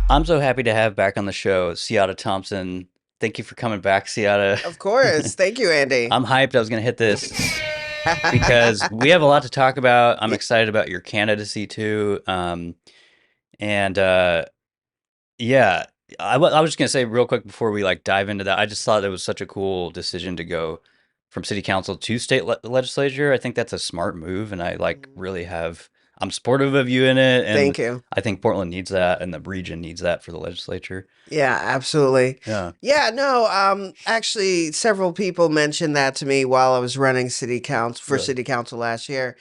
I'm so happy to have back on the show Ciatta Thompson. Thank you for coming back, Ciatta. Of course. Thank you, Andy. I'm hyped. I was going to hit this because we have a lot to talk about. I'm excited about your candidacy too. And yeah, I was just going to say real quick before we like dive into that. I just thought it was such a cool decision to go from city council to state legislature. I think that's a smart move, and I like really have. I'm supportive of you in it, and Thank you. I think Portland needs that, and the region needs that for the legislature. Yeah, absolutely. Yeah. Yeah, no, actually several people mentioned that to me while I was running Really. city council last year.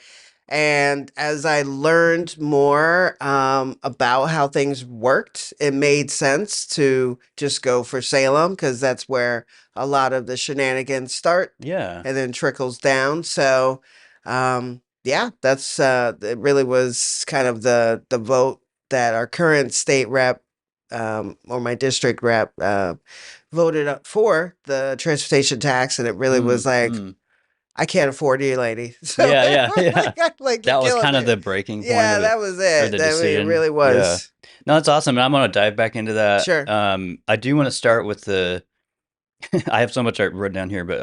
And as I learned more about how things worked, it made sense to just go for Salem because that's where a lot of the shenanigans start Yeah. and then trickles down. So, yeah, that's it really was kind of the vote that our current state rep or my district rep voted up for the transportation tax, and it really was Mm, like, mm. I can't afford you, lady. So Yeah, yeah, yeah. like you're That was killing kind of me. the breaking point Yeah, of it that was or it. the I mean, it decision. really Yeah. was. No, that's awesome. And I'm gonna dive back into that. Sure. I do want to start with the I have so much written down here, but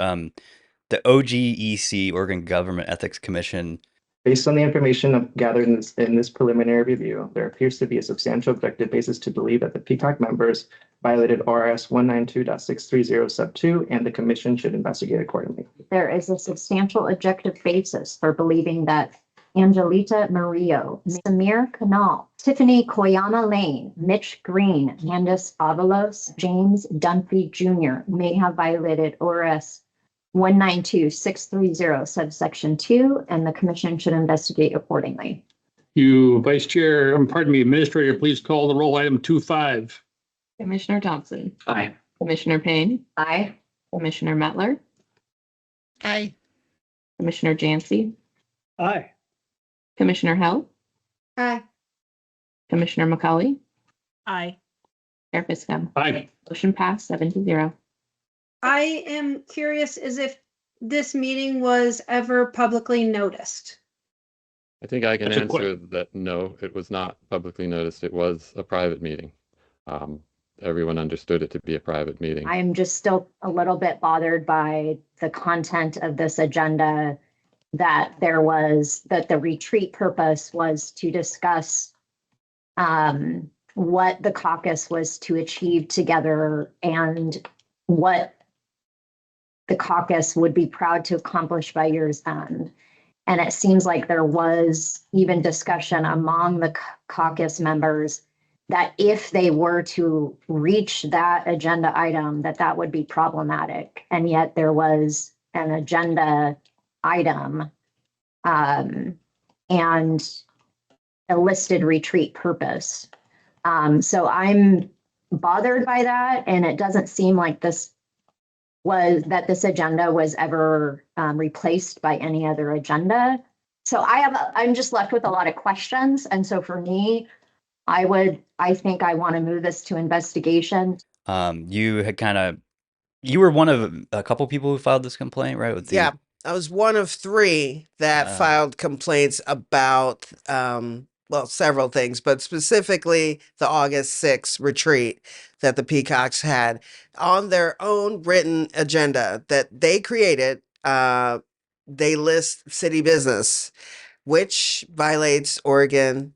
the OGEC, Oregon Government Ethics Commission. Based on the information gathered in this preliminary review, there appears to be a substantial objective basis to believe that the Peacock members violated ORS 192.630 sub 2, and the commission should investigate accordingly. There is a substantial objective basis for believing that Angelita Murillo, Samir Canal, Tiffany Koyama Lane, Mitch Green, Candace Avalos, James Dunphy Jr. may have violated ORS 192.630 subsection 2, and the commission should investigate accordingly. You, Vice Chair, pardon me, Administrator, please call the roll item 2-5. Commissioner Thompson. Aye. Commissioner Payne. Aye. Commissioner Mettler. Aye. Commissioner Jancy. Aye. Commissioner Hell. Aye. Commissioner McCauley. Aye. Chair Piscom. Aye. Motion passed 7-0. I am curious as if this meeting was ever publicly noticed. I think I can That's a answer that no, it was not publicly noticed. It was a private meeting. Everyone understood it to be a private meeting. I am just still a little bit bothered by the content of this agenda, that the retreat purpose was to discuss what the caucus was to achieve together and what the caucus would be proud to accomplish by year's end. And it seems like there was even discussion among the caucus members that if they were to reach that agenda item, that would be problematic. And yet there was an agenda item and a listed retreat purpose. So I'm bothered by that, and it doesn't seem like this agenda was ever replaced by any other agenda. So I'm just left with a lot of questions. And so for me, I think I want to move this to investigation. You were one of a couple people who filed this complaint, right? Yeah, I was one of three that filed complaints about, well, several things, but specifically the August 6th retreat that the Peacocks had on their own written agenda that they created. They list city business, which violates Oregon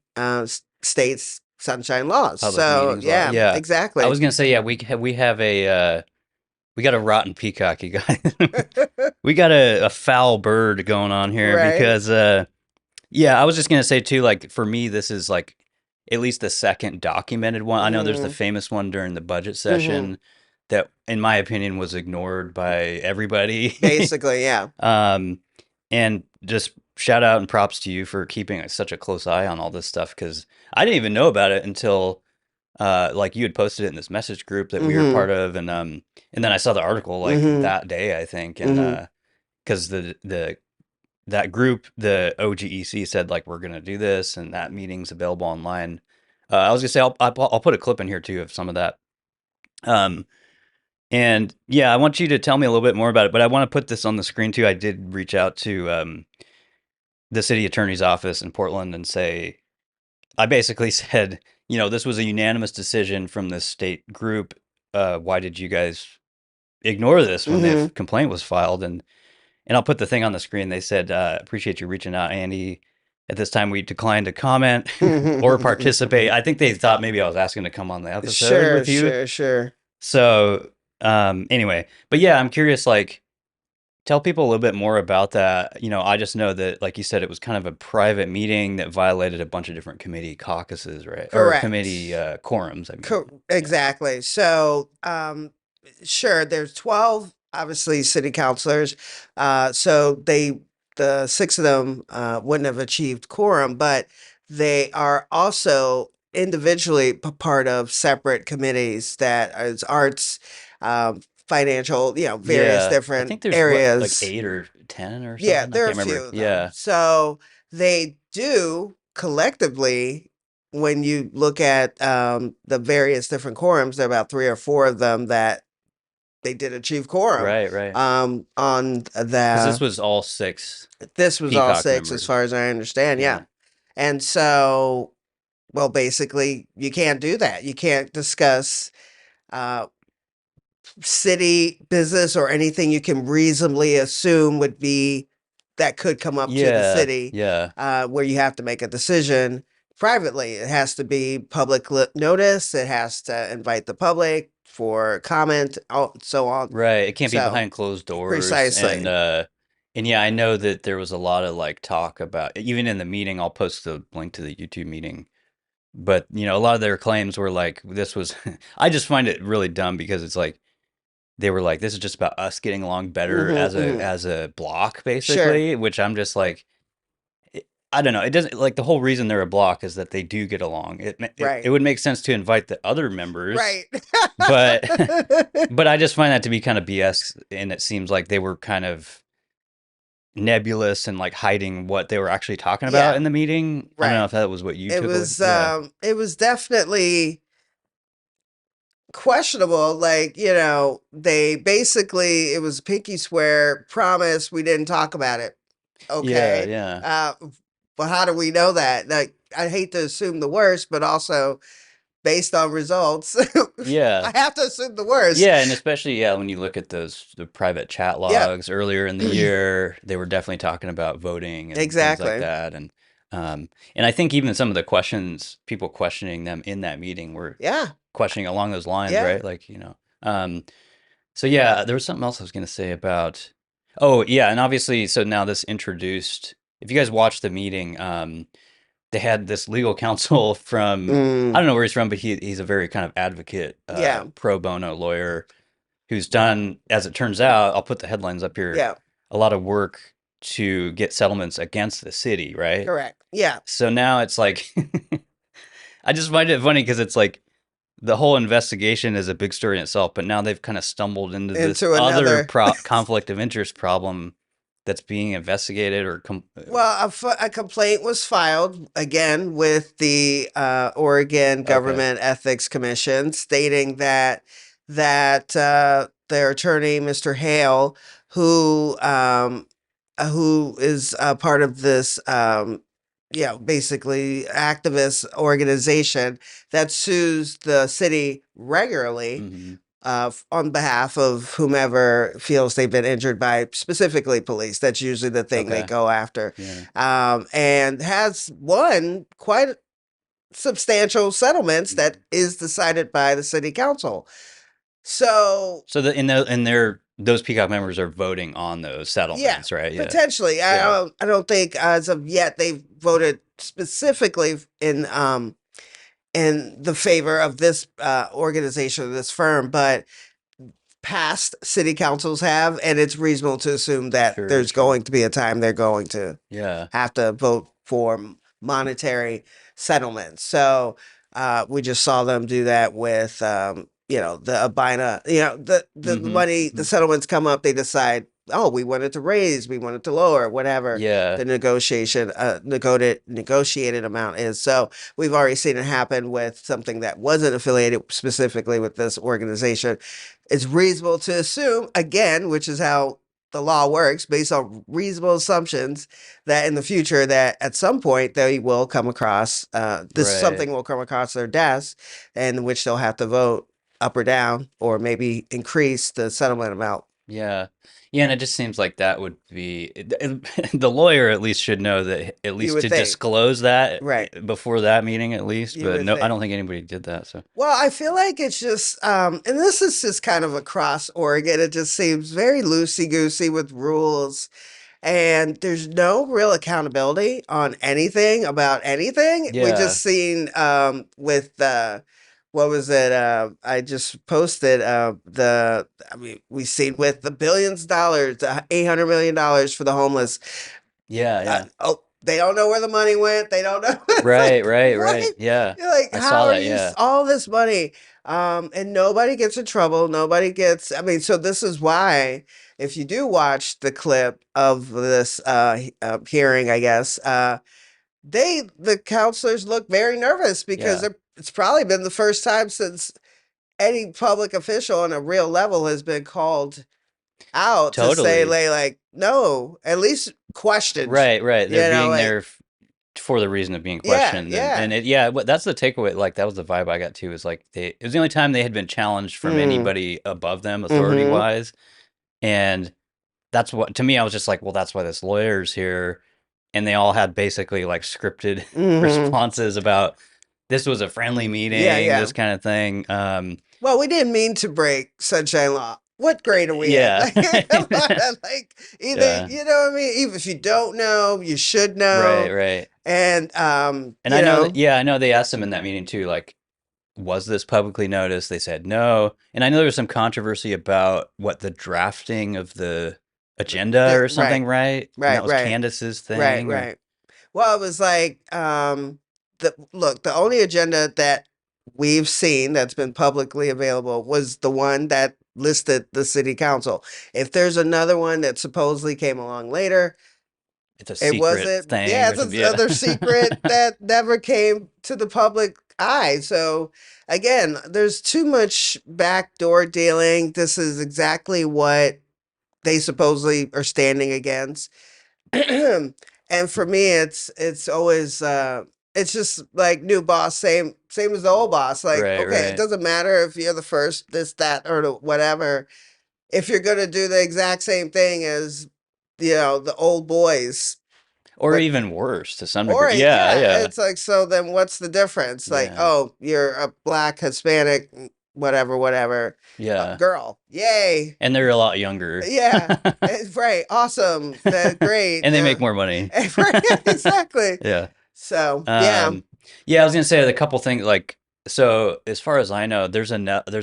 state's sunshine laws. Public So meetings law. yeah, Yeah. exactly. I was gonna say, yeah, we have a we got a rotten peacock, you guys. We got a foul bird going on here Right. because yeah, I was just gonna say too, like for me, this is like at least the second documented one. I know there's the famous one during the budget session that, in my opinion, was ignored by everybody. Basically, yeah. And just shout out and props to you for keeping such a close eye on all this stuff, because I didn't even know about it until like you had posted it in this message group that we were part of, and then I saw the article like that day, I think, and because that group, the OGEC, said like we're gonna do this, and that meeting's available online. I was gonna say I'll put a clip in here too of some of that. And yeah, I want you to tell me a little bit more about it, but I want to put this on the screen too. I did reach out to the city attorney's office in Portland and say, I basically said, this was a unanimous decision from the state group. Why did you guys ignore this when the complaint was filed? And I'll put the thing on the screen. They said, appreciate you reaching out, Andy. At this time, we declined to comment or participate. I think they thought maybe I was asking to come on the episode with you. Sure. So anyway, but yeah, I'm curious, like, tell people a little bit more about that. I just know that, like you said, it was kind of a private meeting that violated a bunch of different committee caucuses, right? Correct. Or committee quorums. Exactly. So, sure, there's 12, obviously, city councilors. So the 6 of them wouldn't have achieved quorum, but they are also individually part of separate committees that is arts, financial, various different I think there's areas. like 8 or 10 or something. Yeah, there are I a can't few. remember. Of them. So they do collectively, when you look at the various different quorums, there are about 3 or 4 of them that they did achieve quorum. Right. On Because this was all 6. This was all Peacock 6, members. as far as I understand. Yeah. And so, well, basically, you can't do that. You can't discuss city business or anything you can reasonably assume would be that could come up to the city. Where you have to make a decision privately. It has to be public notice. It has to invite the public for comment, so on. Right. It can't be behind closed doors. Precisely. And yeah, I know that there was a lot of like talk about, even in the meeting, I'll post the link to the YouTube meeting. But, a lot of their claims were like, this was, I just find it really dumb because it's like, they were like, this is just about us getting along better as a bloc, basically, which I'm just like, I don't know. It doesn't, like, the whole reason they're a bloc is that they do get along. It would make sense to invite the other members. Right. but I just find that to be kind of BS. And it seems like they were kind of nebulous and like hiding what they were actually talking about in the meeting. I don't know if that was what you took. It was definitely questionable. Like, they basically, it was pinky swear, promise, we didn't talk about it. Okay. Yeah. But how do we know that? Like, I hate to assume the worst, but also based on results, I have to assume the worst. Yeah, and especially when you look at the private chat logs earlier in the year, they were definitely talking about voting and things like that. And I think even some of the questions, people questioning them in that meeting were questioning along those lines, right? Like, so yeah, there was something else I was going to say about. Oh yeah, and obviously, so now this introduced. If you guys watched the meeting, they had this legal counsel from, I don't know where he's from, but he's a very kind of advocate, pro bono lawyer who's done, as it turns out, I'll put the headlines up here, a lot of work to get settlements against the city, right? Correct. Yeah. So now it's like, I just find it funny because it's like the whole investigation is a big story in itself, but now they've kind of stumbled into this other conflict of interest problem that's being investigated or well, a complaint was filed again with the Oregon Government Ethics Commission, stating that their attorney, Mr. Hale, who is part of this basically activist organization that sues the city regularly. On behalf of whomever feels they've been injured by specifically police. That's usually the thing they go after. And has won quite substantial settlements that is decided by the city council. So those Peacock members are voting on those settlements, right? Yeah. Potentially. I don't think as of yet they've voted specifically in the favor of this organization, of this firm, but past city councils have, and it's reasonable to assume that there's going to be a time they're going to have to vote for monetary settlements. So we just saw them do that with, the Abina, the money, the settlements come up, they decide, we wanted to raise, we wanted to lower, whatever the negotiated amount is. So we've already seen it happen with something that wasn't affiliated specifically with this organization. It's reasonable to assume, again, which is how the law works based on reasonable assumptions that in the future that at some point they will come across something will come across their desk, and which they'll have to vote up or down or maybe increase the settlement amount. Yeah. Yeah, and it just seems like that would be the lawyer at least should know that, at least would to think. disclose that Right. before that meeting at least. You But would no, I think. don't think anybody did that. So Well, I feel like it's just, and this is just kind of across Oregon. It just seems very loosey-goosey with rules, and there's no real accountability on anything about anything. We Yeah. just seen with what was it? I just posted we seen with the billions of dollars, $800 million for the homeless. yeah. They don't know where the money went. They don't know. It's Right, like, right. what? Yeah. You're like, I how saw are that, you yeah. all this money? And nobody gets in trouble. Nobody gets, so this is why, if you do watch the clip of this hearing, I guess, the counselors look very nervous because Yeah. it's probably been the first time since any public official on a real level has been called out to say, Totally. like, no, at least questioned. Right. They're You know, being like, there for the reason of being Yeah, questioned. yeah. And that's the takeaway. Like, that was the vibe I got too, is like it was the only time they had been challenged from Mhm. anybody above them authority Mhm. wise. And that's what, to me, I was just like, well, that's why this lawyer's here. And they all had basically like scripted Mhm. responses about this was a friendly meeting, yeah. this kind of thing. Well, we didn't mean to break sunshine law. What grade are we Yeah. in? Like, either, Yeah. you know what I mean? Even if you don't know, you should know. Right. And, And you I know know, that, yeah, I know they asked them in that meeting too, like, was this publicly noticed? They said no. And I know there was some controversy about what the drafting of the agenda or something, right? And that was right. Candace's thing. Right. Well, it was like, the only agenda that we've seen that's been publicly available was the one that listed the city council. If there's another one that supposedly came along later, It's a it secret wasn't. thing. Yeah, or it's something. Yeah. another secret that never came to the public eye. So again, there's too much backdoor dealing. This is exactly what they supposedly are standing against. And for me, it's always it's just like new boss, same as the old boss. Like, okay, it Right. doesn't matter if you're the first, this, that, or whatever. If you're gonna do the exact same thing as the old boys, Or But- even worse to some or degree. Yeah. it's like, so then what's the difference? Like, Yeah. oh, you're a black Hispanic, whatever, Yeah. girl, yay, And they're a lot younger. yeah, right, awesome, great, And they make more money. right, exactly. Yeah. So yeah. Yeah, I was gonna say the couple things like, so as far as I know, there's a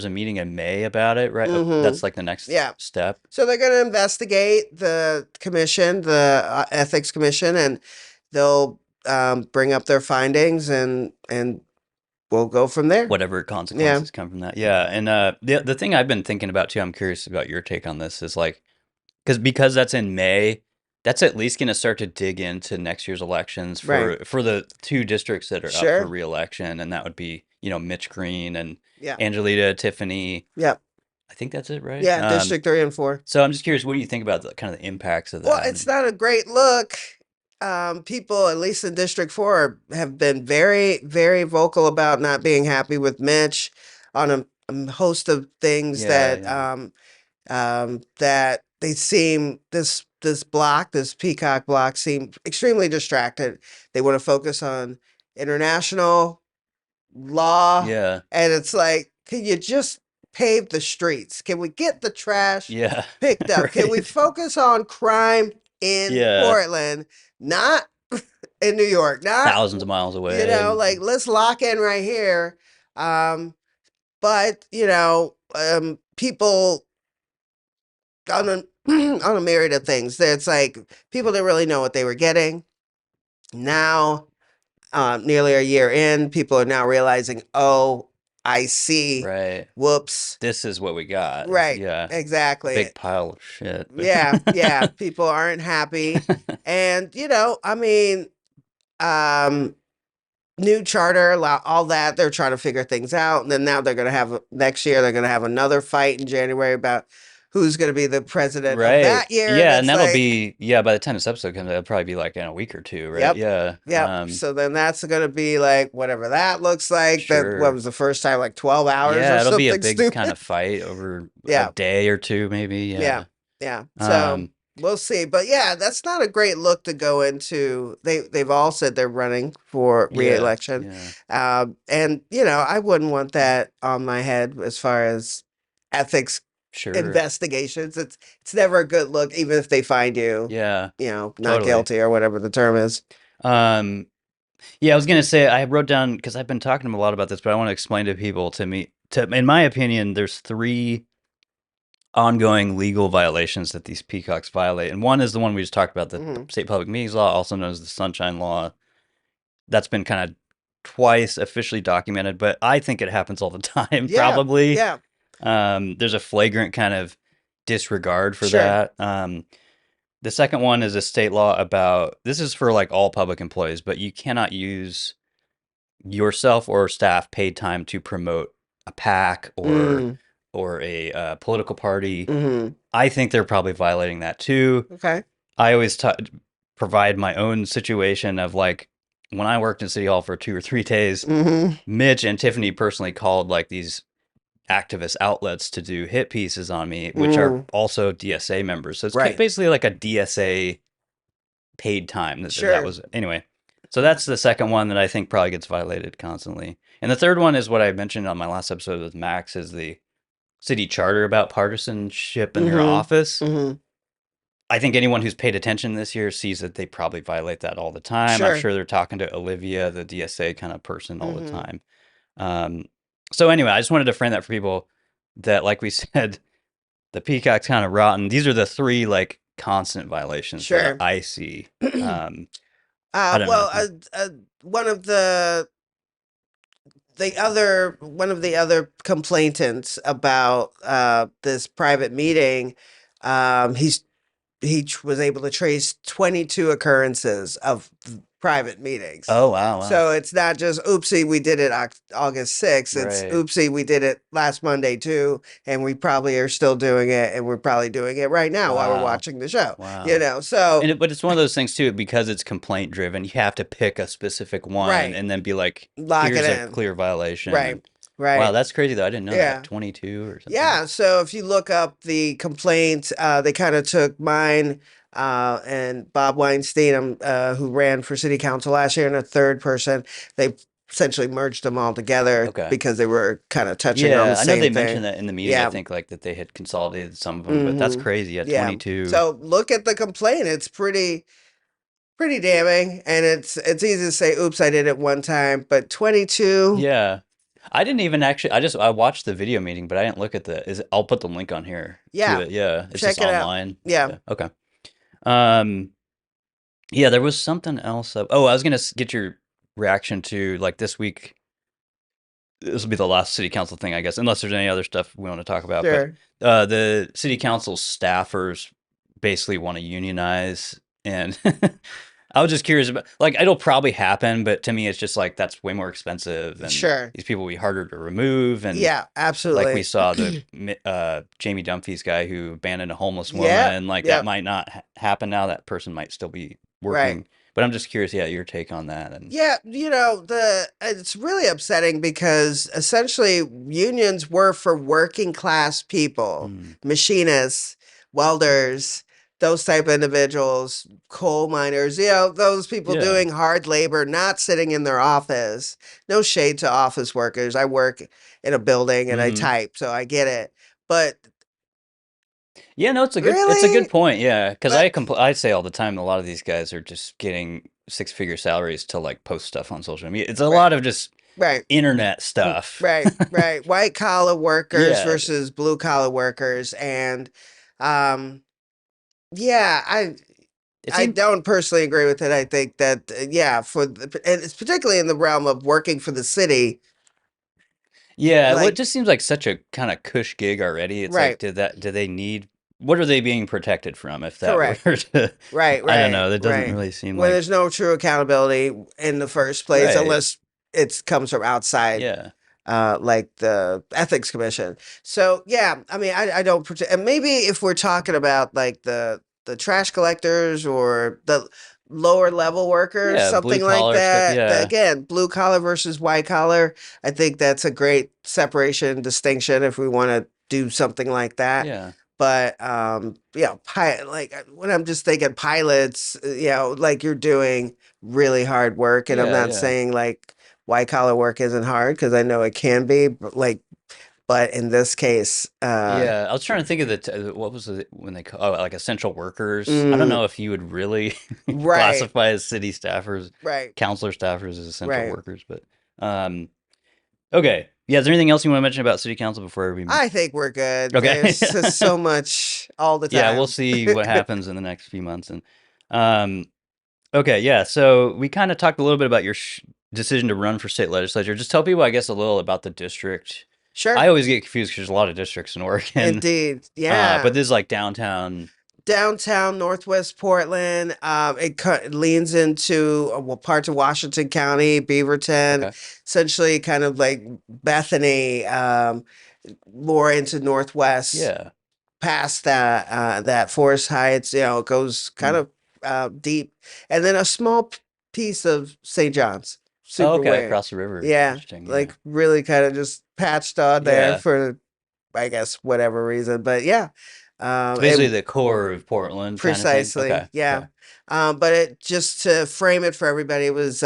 meeting in May about it, right? Mhm. That's like the next Yeah. step. So they're going to investigate the commission, the ethics commission, and they'll bring up their findings, and we'll go from there. Whatever consequences come from that. Yeah. And the thing I've been thinking about too, I'm curious about your take on this, is like, because that's in May, that's at least going to start to dig into next year's elections for the two districts that are up Sure. for re-election, and that would be Mitch Green and Yeah. Angelita Tiffany. Yep. I think that's it, right? Yeah, District 3 and 4. So I'm just curious, what do you think about the kind of the impacts of that? Well, it's not a great look. People, at least in District 4, have been very, very vocal about not being happy with Mitch on a host of things that they seem, this block, this Peacock block, seem extremely distracted. They want to focus on international law. Yeah. And it's like, can you just pave the streets? Can we get the trash Yeah. picked up? Can we Right. focus on crime in Portland, not in New York, not Thousands of miles away. like, let's lock in right here. But people on a myriad of things. It's like people didn't really know what they were getting. Now, nearly a year in, people are now realizing, oh, I see. Right. Whoops. This is what we got. Right. Yeah. Exactly. Big pile of shit. Yeah. People aren't happy. And, new charter, all that, they're trying to figure things out. And then now next year, they're going to have another fight in January about who's going to be the president of Right. that year. Yeah, and it's that'll like, be by the time this episode comes out, it'll probably be like in a week or two, right? Yep. Yeah. Yep. So then that's going to be like whatever that looks like. That Sure. what was the first time, like 12 hours yeah, or it'll be a something big stupid. kind of fight over Yeah. a day or two, maybe. Yeah. Yeah. So Um, we'll see. But yeah, that's not a great look to go into. They've all said they're running for yeah, reelection. yeah. And I wouldn't want that on my head as far as ethics Sure. investigations. It's never a good look, even if they find you, Yeah. not Totally. guilty or whatever the term is. Yeah, I was gonna say I wrote down because I've been talking to them a lot about this, but I want to explain to people in my opinion, there's 3 ongoing legal violations that these peacocks violate, and one is the one we just talked about, the Mhm. state public meetings law, also known as the Sunshine Law. That's been kind of twice officially documented, but I think it happens all the time. Yeah. Probably. Yeah. There's a flagrant kind of disregard for Sure. that. The second one is a state law about this is for like all public employees, but you cannot use yourself or staff paid time to promote a PAC or a political party. Mhm. I think they're probably violating that too. Okay. I always provide my own situation of like when I worked in City Hall for 2 or 3 days, Mhm. Mitch and Tiffany personally called like these activist outlets to do hit pieces on me, which are also DSA members. So it's Right. basically like a DSA paid time. That Sure. was anyway. So that's the second one that I think probably gets violated constantly. And the third one is what I mentioned on my last episode with Max is the city charter about partisanship in their Mhm. office. Mhm. I think anyone who's paid attention this year sees that they probably violate that all the time. Sure. I'm sure they're talking to Olivia, the DSA kind of person, all the Mhm. time. So anyway, I just wanted to frame that for people that, like we said, the Peacock's kind of rotten. These are the 3 like constant violations Sure. that I see. I don't Well, know. one of one of the other complainants about this private meeting, he was able to trace 22 occurrences of private meetings. Oh wow! So it's not just oopsie, we did it August 6th. It's Right. oopsie, we did it last Monday too, and we probably are still doing it, and we're probably doing it right now while we're Wow. watching the show. Wow. So But it's one of those things too, because it's complaint driven. You have to pick a specific one Right. and then be like, Lock it here's a in. clear violation. Right. Right. Wow, that's crazy though. I didn't know Yeah. that. 22 or something. Yeah, so if you look up the complaint, they kind of took mine and Bob Weinstein, who ran for city council last year, and a third person. They essentially merged them all together Okay. because they were kind of touching on the Yeah, I know same they thing. mentioned that in the meeting. I Yeah. think like that they had consolidated some of them, but that's Mhm. crazy. Yeah, Yeah. 22. So look at the complaint. It's pretty damning, and it's easy to say, "Oops, I did it one time," but 22. Yeah. I didn't even actually. I watched the video meeting, but I didn't look at I'll put the link on here. Yeah. To it. Yeah. It's Check just it out. online. Yeah. Okay. Yeah, there was something else. I was gonna get your reaction to like this week. This will be the last city council thing, I guess, unless there's any other stuff we want to talk about. Sure. But the city council staffers basically want to unionize, and I was just curious about like it'll probably happen, but to me, it's just like that's way more expensive, and Sure. these people will be harder to remove, and Yeah, absolutely. like we saw the Jamie Dumfries guy who abandoned a homeless woman, Yeah, like yeah. that might not happen now. That person might still be Right. working, but I'm just curious, your take on that. And Yeah, it's really upsetting because essentially unions were for working class people, machinists, welders, those type of individuals, coal miners, those people Yeah. doing hard labor, not sitting in their office. No shade to office workers. I work in a building and I Mhm. type, so I get it. But yeah, no, it's a good Really? point. Yeah, because But- I say all the time, a lot of these guys are just getting 6-figure salaries to like post stuff on social media. It's a Right. lot of just right. internet stuff. Right. White collar workers Yeah. versus blue collar workers. And yeah, It I seems, don't personally agree with it. I think that, and it's particularly in the realm of working for the city. well, it like- just seems like such a kind of cush gig already. It's Right. like, do they need? What are they being protected from? If that Correct. were to, Right. I don't know. That doesn't right. really seem When like. there's no true accountability in the first place, Right. unless it comes from outside. Yeah. like the ethics commission. So yeah, I mean, I don't pretend, and maybe if we're talking about like the trash collectors or the lower level workers, Yeah, blue something like collar stuff. that. Yeah. Again, blue collar versus white collar. I think that's a great separation distinction if we want to do something like that. Yeah. But yeah, like when I'm just thinking pilots, like you're doing really hard work, and I'm Yeah, not yeah. saying like white collar work isn't hard because I know it can be, but in this case, Yeah, I was trying to think of what was it when they like essential workers. I don't know if you would really right, classify as city staffers, right, counselor staffers as essential right. workers, but okay. Yeah, is there anything else you want to mention about city council before we I think we're good. Okay. There's just so much all the time. Yeah, we'll see what happens in the next few months. And okay, yeah. So we kind of talked a little bit about your decision to run for state legislature. Just tell people, I guess, a little about the district. Sure. I always get confused because there's a lot of districts in Oregon. Indeed. Yeah. But this is like downtown. Downtown Northwest Portland. It leans into parts of Washington County, Beaverton, Okay. essentially kind of like Bethany, more into Northwest. Yeah. Past that Forest Heights, it goes kind of deep, and then a small piece of St. John's. Super Oh, okay, weird. across the river. Yeah, Interesting. like really kind of just patched on there Yeah. for, I guess, whatever reason. But yeah, It's basically and the core of Portland. precisely. Kind of thing. Okay. Yeah. But it just to frame it for everybody, it was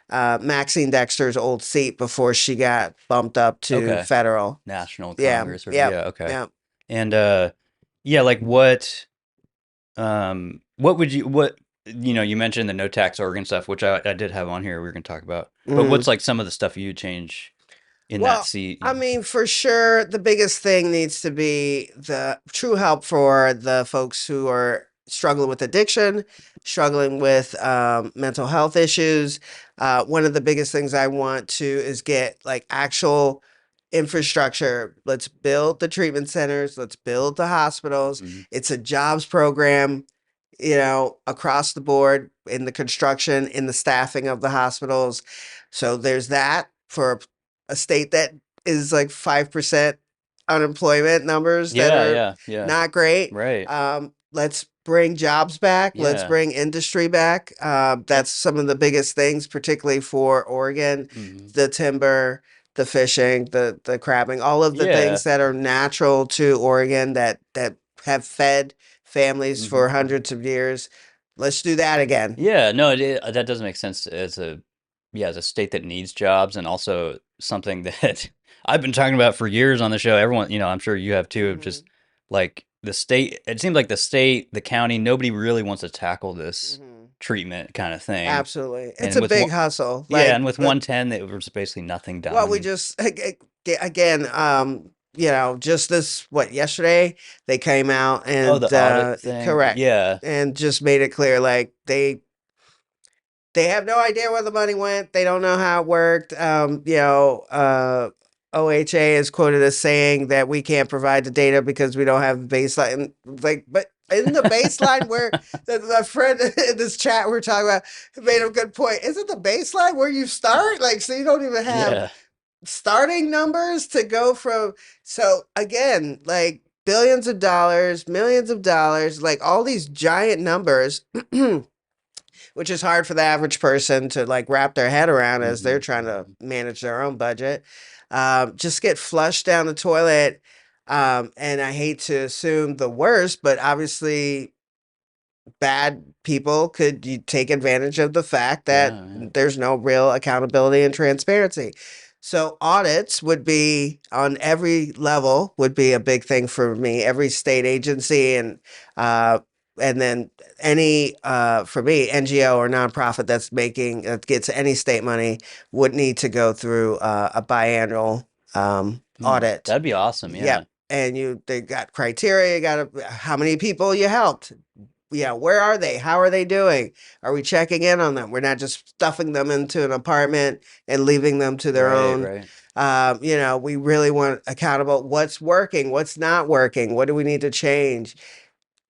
Maxine Dexter's old seat before she got bumped up to Okay. federal. National Yeah, Congress. yeah, Yeah. Okay. Yeah. And yeah, like what would you you mentioned the no tax Oregon stuff, which I did have on here we were going to talk about. But what's like some of the stuff you change in that seat? I mean, for sure, the biggest thing needs to be the true help for the folks who are struggling with addiction, struggling with mental health issues. One of the biggest things I want to is get like actual infrastructure. Let's build the treatment centers. Let's build the hospitals. It's a jobs program, across the board in the construction, in the staffing of the hospitals. So there's that for a state that is like 5% unemployment numbers that are not great. Right. Let's bring jobs back. Let's Yeah. bring industry back. That's some of the biggest things, particularly for Oregon, the timber, the fishing, the crabbing, all of the things that are natural to Oregon that have fed families for hundreds of years. Let's do that again. Yeah, no, that does make sense as a state that needs jobs, and also something that I've been talking about for years on the show. Everyone, I'm sure you have too, of just like the state. It seems like the state, the county, nobody really wants to tackle this treatment kind of thing. Absolutely. And It's a with big hustle. Yeah, and with 110, there was basically nothing done. Well, we just, again, just yesterday they came out and the audit thing. correct. Yeah. And just made it clear, like they have no idea where the money went. They don't know how it worked. OHA is quoted as saying that we can't provide the data because we don't have baseline. Like, but in the baseline where the friend in this chat we're talking about made a good point. Isn't the baseline where you start? Like, so you don't even have starting numbers to go from. So again, like billions of dollars, millions of dollars, like all these giant numbers, which is hard for the average person to like wrap their head around as they're trying to manage their own budget. Just get flushed down the toilet. And I hate to assume the worst, but obviously bad people could take advantage of the fact that there's no real accountability and transparency. So audits would be on every level would be a big thing for me, every state agency and then any, for me, NGO or nonprofit that gets any state money would need to go through a biannual audit. That'd be awesome. Yeah. Yep. And they got criteria, you got how many people you helped. Yeah, where are they? How are they doing? Are we checking in on them? We're not just stuffing them into an apartment and leaving them to their own. Right. We really want accountable. What's working? What's not working? What do we need to change?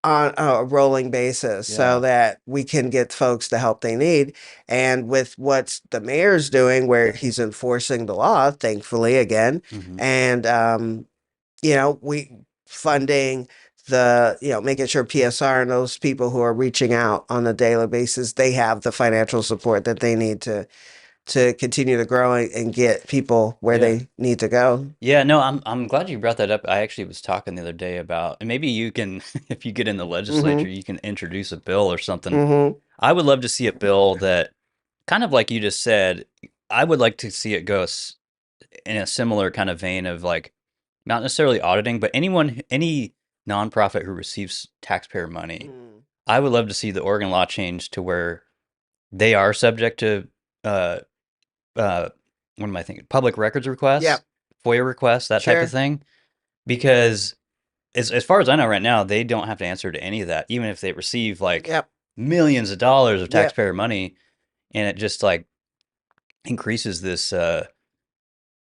on a rolling basis Yeah. so that we can get folks the help they need. And with what the mayor's doing, where he's enforcing the law, thankfully, again, Mhm. and, we funding making sure PSR and those people who are reaching out on a daily basis, they have the financial support that they need to continue to grow and get people where Yeah. they need to go. Yeah, no, I'm glad you brought that up. I actually was talking the other day about, and maybe you can, if you get in the legislature, you can introduce a bill or something. Mm-hmm. I would love to see a bill that, kind of like you just said, I would like to see it go in a similar kind of vein of like, not necessarily auditing, but any nonprofit who receives taxpayer money, I would love to see the Oregon law change to where they are subject to, what am I thinking? Public records requests, Yep. FOIA requests, that type Sure. of thing. Because as far as I know right now, they don't have to answer to any of that, even if they receive like Yep. millions of dollars of Yep. taxpayer money, and it just like increases this,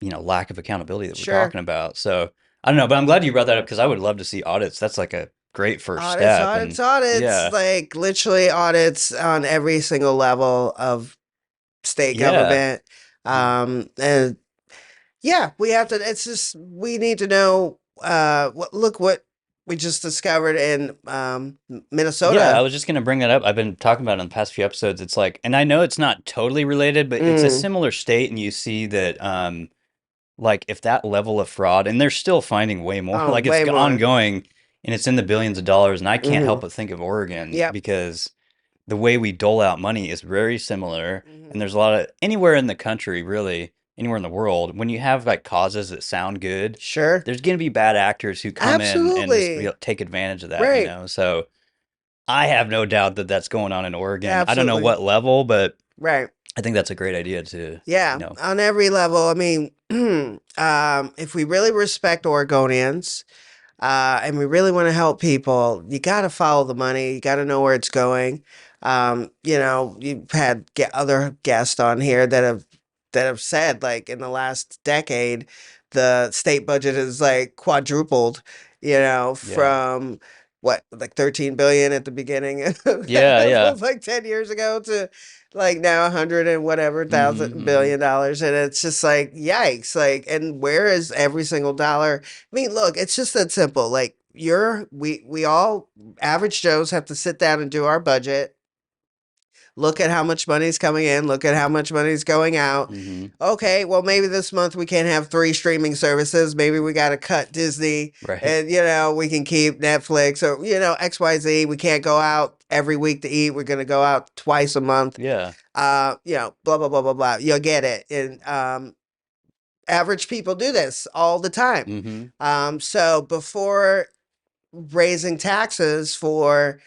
lack of accountability that we're Sure. talking about. So I don't know, but I'm glad you brought that up because I would love to see audits. That's like a great first step. Audits, Yeah. like literally audits on every single level of state Yeah. government. And yeah, we have to, it's just, we need to know, look what we just discovered in Minnesota. Yeah, I was just going to bring that up. I've been talking about it in the past few episodes. It's like, and I know it's not totally related, but it's a similar state, and you see that, like, if that level of fraud, and they're still finding way more, Oh, like way it's more. ongoing, and it's in the billions of dollars, and I can't help but think of Oregon Yep. because the way we dole out money is very similar, Mhm. and there's a lot of, anywhere in the country, really, anywhere in the world, when you have like causes that sound good, Sure. there's going to be bad actors who come in and just Absolutely. take advantage of that, Right. So I have no doubt that that's going on in Oregon. I don't know Absolutely. what level, but Right. I think that's a great idea to, Yeah, on every level. I mean, if we really respect Oregonians, and we really want to help people, you got to follow the money. You got to know where it's going. You've had other guests on here that have said, like, in the last decade, the state budget is like quadrupled. From what, like 13 billion at the beginning, Yeah. like 10 years ago, to like now 100 and whatever thousand billion dollars, and it's just like, yikes! Like, and where is every single dollar? I mean, look, it's just that simple. Like, we all average Joes have to sit down and do our budget. Look at how much money's coming in. Look at how much money's going out. Okay, well, maybe this month we can't have 3 streaming services. Maybe we got to cut Disney, Right. and we can keep Netflix or XYZ. We can't go out every week to eat. We're gonna go out twice a month. Yeah. Blah blah blah blah blah. You'll get it. And average people do this all the time. So before raising taxes for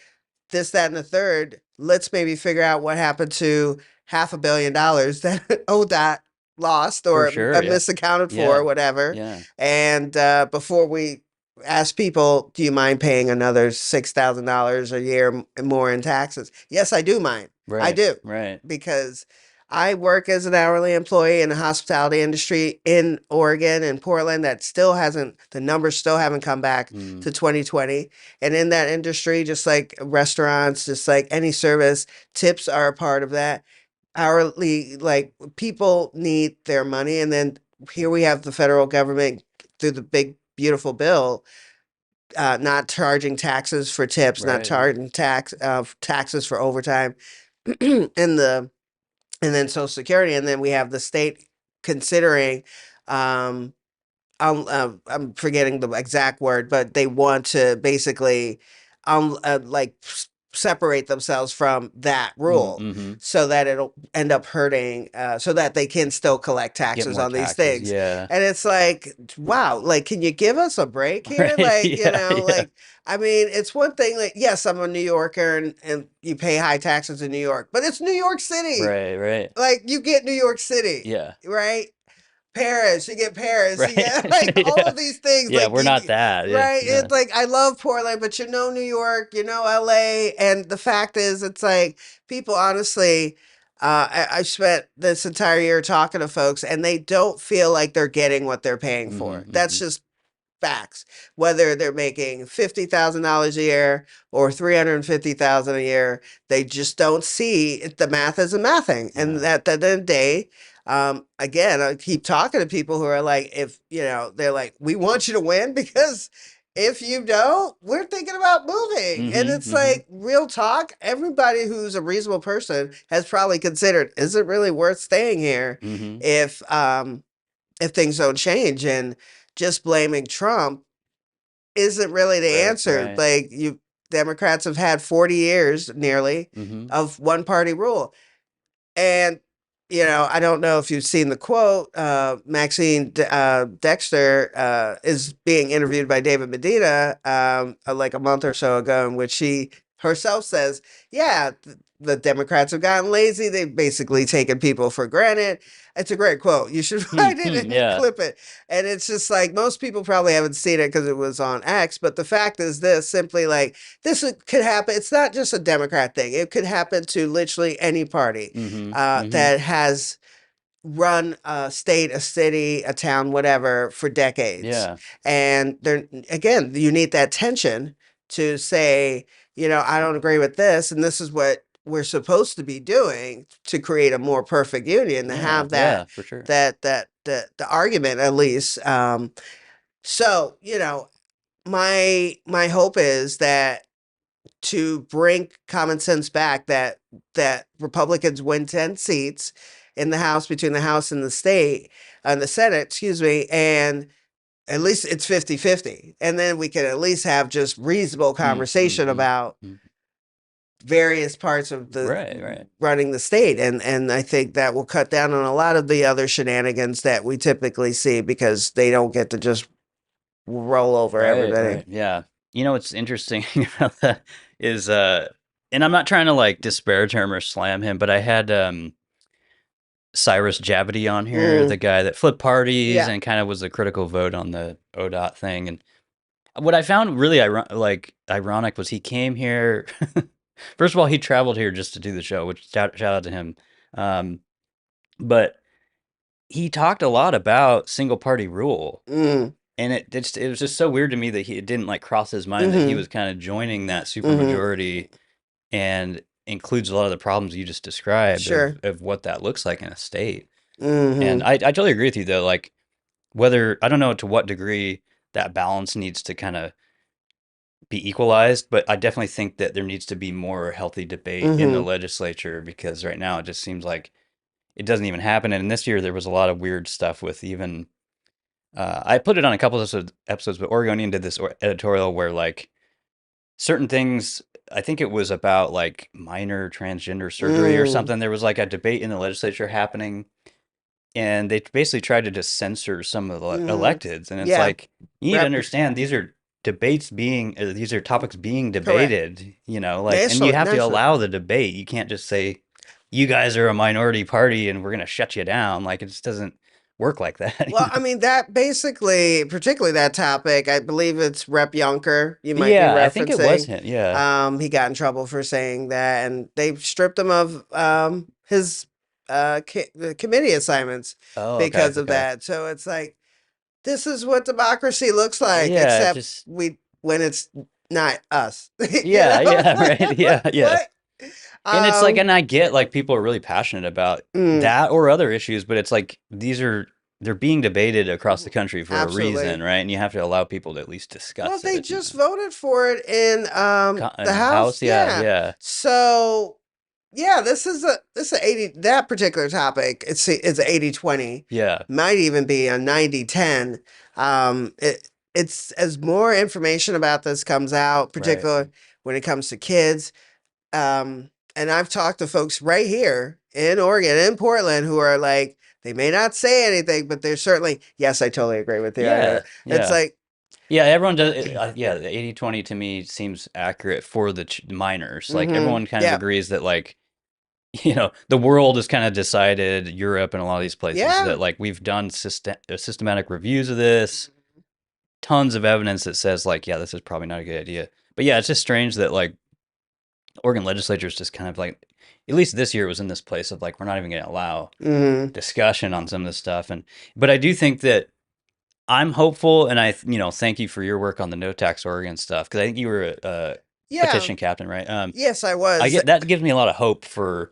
this, that, and the third, let's maybe figure out what happened to $500 million that ODOT lost or For sure, yeah. misaccounted for Yeah. or whatever. Yeah. And before we ask people, do you mind paying another $6,000 a year more in taxes? Yes, I do mind. I Right. do. Right. Because I work as an hourly employee in the hospitality industry in Oregon and Portland. The numbers still haven't come back to 2020. And in that industry, just like restaurants, just like any service, tips are a part of that. Hourly, like, people need their money. And then here we have the federal government through the big, beautiful bill, not charging taxes for tips, not Right. charging taxes for overtime, and then Social Security, and then we have the state considering, I'm forgetting the exact word, but they want to basically, separate themselves from that rule, so that it'll end up hurting, so that they can still collect Get taxes more on these taxes. things. Yeah. And it's like, wow, like, can you give us a break here? Right. Like, Yeah. like, I mean, it's one thing, like, yes, I'm a New Yorker and you pay high taxes in New York, but it's New York City. Right. Right. Like, you get New York City, Yeah. right? Paris, you get Paris, you Right. get like all Yeah. of these things. Yeah, Like, we're not that. Yeah. right? Yeah. It's like, I love Portland, but New York, LA, and the fact is, it's like, people honestly, I spent this entire year talking to folks, and they don't feel like they're getting what they're paying for. That's just facts, whether they're making $50,000 a year or $350,000 a year. They just don't see it. The math is a mathing. And Yeah. at the end of the day, again, I keep talking to people who are like, if, you know, they're like, we want you to win because if you don't, we're thinking about moving. And it's like real talk. Everybody who's a reasonable person has probably considered, is it really worth staying here if things don't change? And just blaming Trump isn't really the answer. Right. Like Democrats have had 40 years nearly of one party rule. And, you know, I don't know if you've seen the quote, Maxine Dexter is being interviewed by David Medina like a month or so ago, in which she herself says, yeah, the Democrats have gotten lazy. They've basically taken people for granted. It's a great quote. You should find it and clip it. And it's just like, most people probably haven't seen it because it was on X. But the fact is this, simply like, this could happen. It's not just a Democrat thing. It could happen to literally any party that has run a state, a city, a town, whatever, for decades. Yeah. And there, again, you need that tension to say, you know, I don't agree with this, and this is what we're supposed to be doing to create a more perfect union, to have that, for sure. the argument at least. So, you know, my hope is that to bring common sense back, that Republicans win 10 seats in the House, between the House and the state, and the Senate, excuse me, and at least it's 50-50. And then we can at least have just reasonable conversation about various parts of the running the state. And I think that will cut down on a lot of the other shenanigans that we typically see, because they don't get to just roll over everybody. Right. Yeah. You know, what's interesting about that is, and I'm not trying to like disparage him or slam him, but I had Cyrus Javity on here, the guy that flipped parties and kind of was a critical vote on the ODOT thing. And what I found really ironic was he came here. First of all, he traveled here just to do the show, which shout out to him. But he talked a lot about single party rule. And it was just so weird to me that it didn't like cross his mind that he was kind of joining that supermajority and includes a lot of the problems you just described of what that looks like in a state. And I totally agree with you though. Like, whether, I don't know to what degree that balance needs to kind of be equalized, but I definitely think that there needs to be more healthy debate in the legislature, because right now it just seems like it doesn't even happen. And this year there was a lot of weird stuff with even, I put it on a couple of episodes, but Oregonian did this editorial where like certain things, I think it was about like minor transgender surgery or something. There was like a debate in the legislature happening, and they basically tried to just censor some of the electeds. And it's like, you need to understand, these are these are topics being debated, you know, like, and you have to allow the debate. You can't just say, you guys are a minority party and we're going to shut you down. Like, it just doesn't work like that. Well, I mean, that basically, particularly that topic, I believe it's Rep. Yonker. You might be referencing. I think it was him. Yeah. He got in trouble for saying that, and they stripped him of his committee assignments because of that. So it's like, this is what democracy looks like, except when it's not us. Yeah, right. Yeah. And it's like, and I get like people are really passionate about that or other issues, but it's like they're being debated across the country for a reason, right? And you have to allow people to at least discuss it. Well, they just voted for it in the House. Yeah. So yeah, this is a 80, that particular topic, it's an 80-20. Yeah. Might even be a 90-10. It's as more information about this comes out, particularly when it comes to kids. And I've talked to folks right here in Oregon, in Portland, who are like, they may not say anything, but they're certainly, yes, I totally agree with you. It's like, yeah, everyone does. The 80-20 to me seems accurate for the minors. Like, everyone kind of agrees that, like, you know, the world has kind of decided, Europe and a lot of these places, that like we've done systematic reviews of this, tons of evidence that says like, yeah, this is probably not a good idea. But yeah, it's just strange that like Oregon legislature is just kind of like, at least this year it was in this place of like, we're not even going to allow discussion on some of this stuff. But I do think that I'm hopeful, and thank you for your work on the no tax Oregon stuff, because I think you were a Yeah. petition captain, right? Yes, I was. That gives me a lot of hope for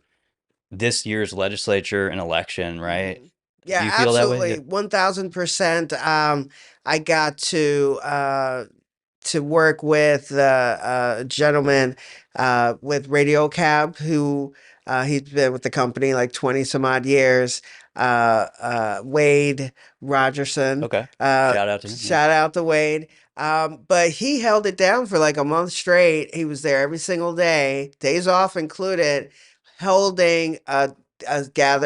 this year's legislature and election, right? Yeah, Do you feel that way? absolutely. 1000%. I got to work with the gentleman with Radio Cab who he's been with the company like 20 some odd years. Wade Rogerson. Okay. Shout out to him. Shout out to Wade. But he held it down for like a month straight. He was there every single day, days off included, holding a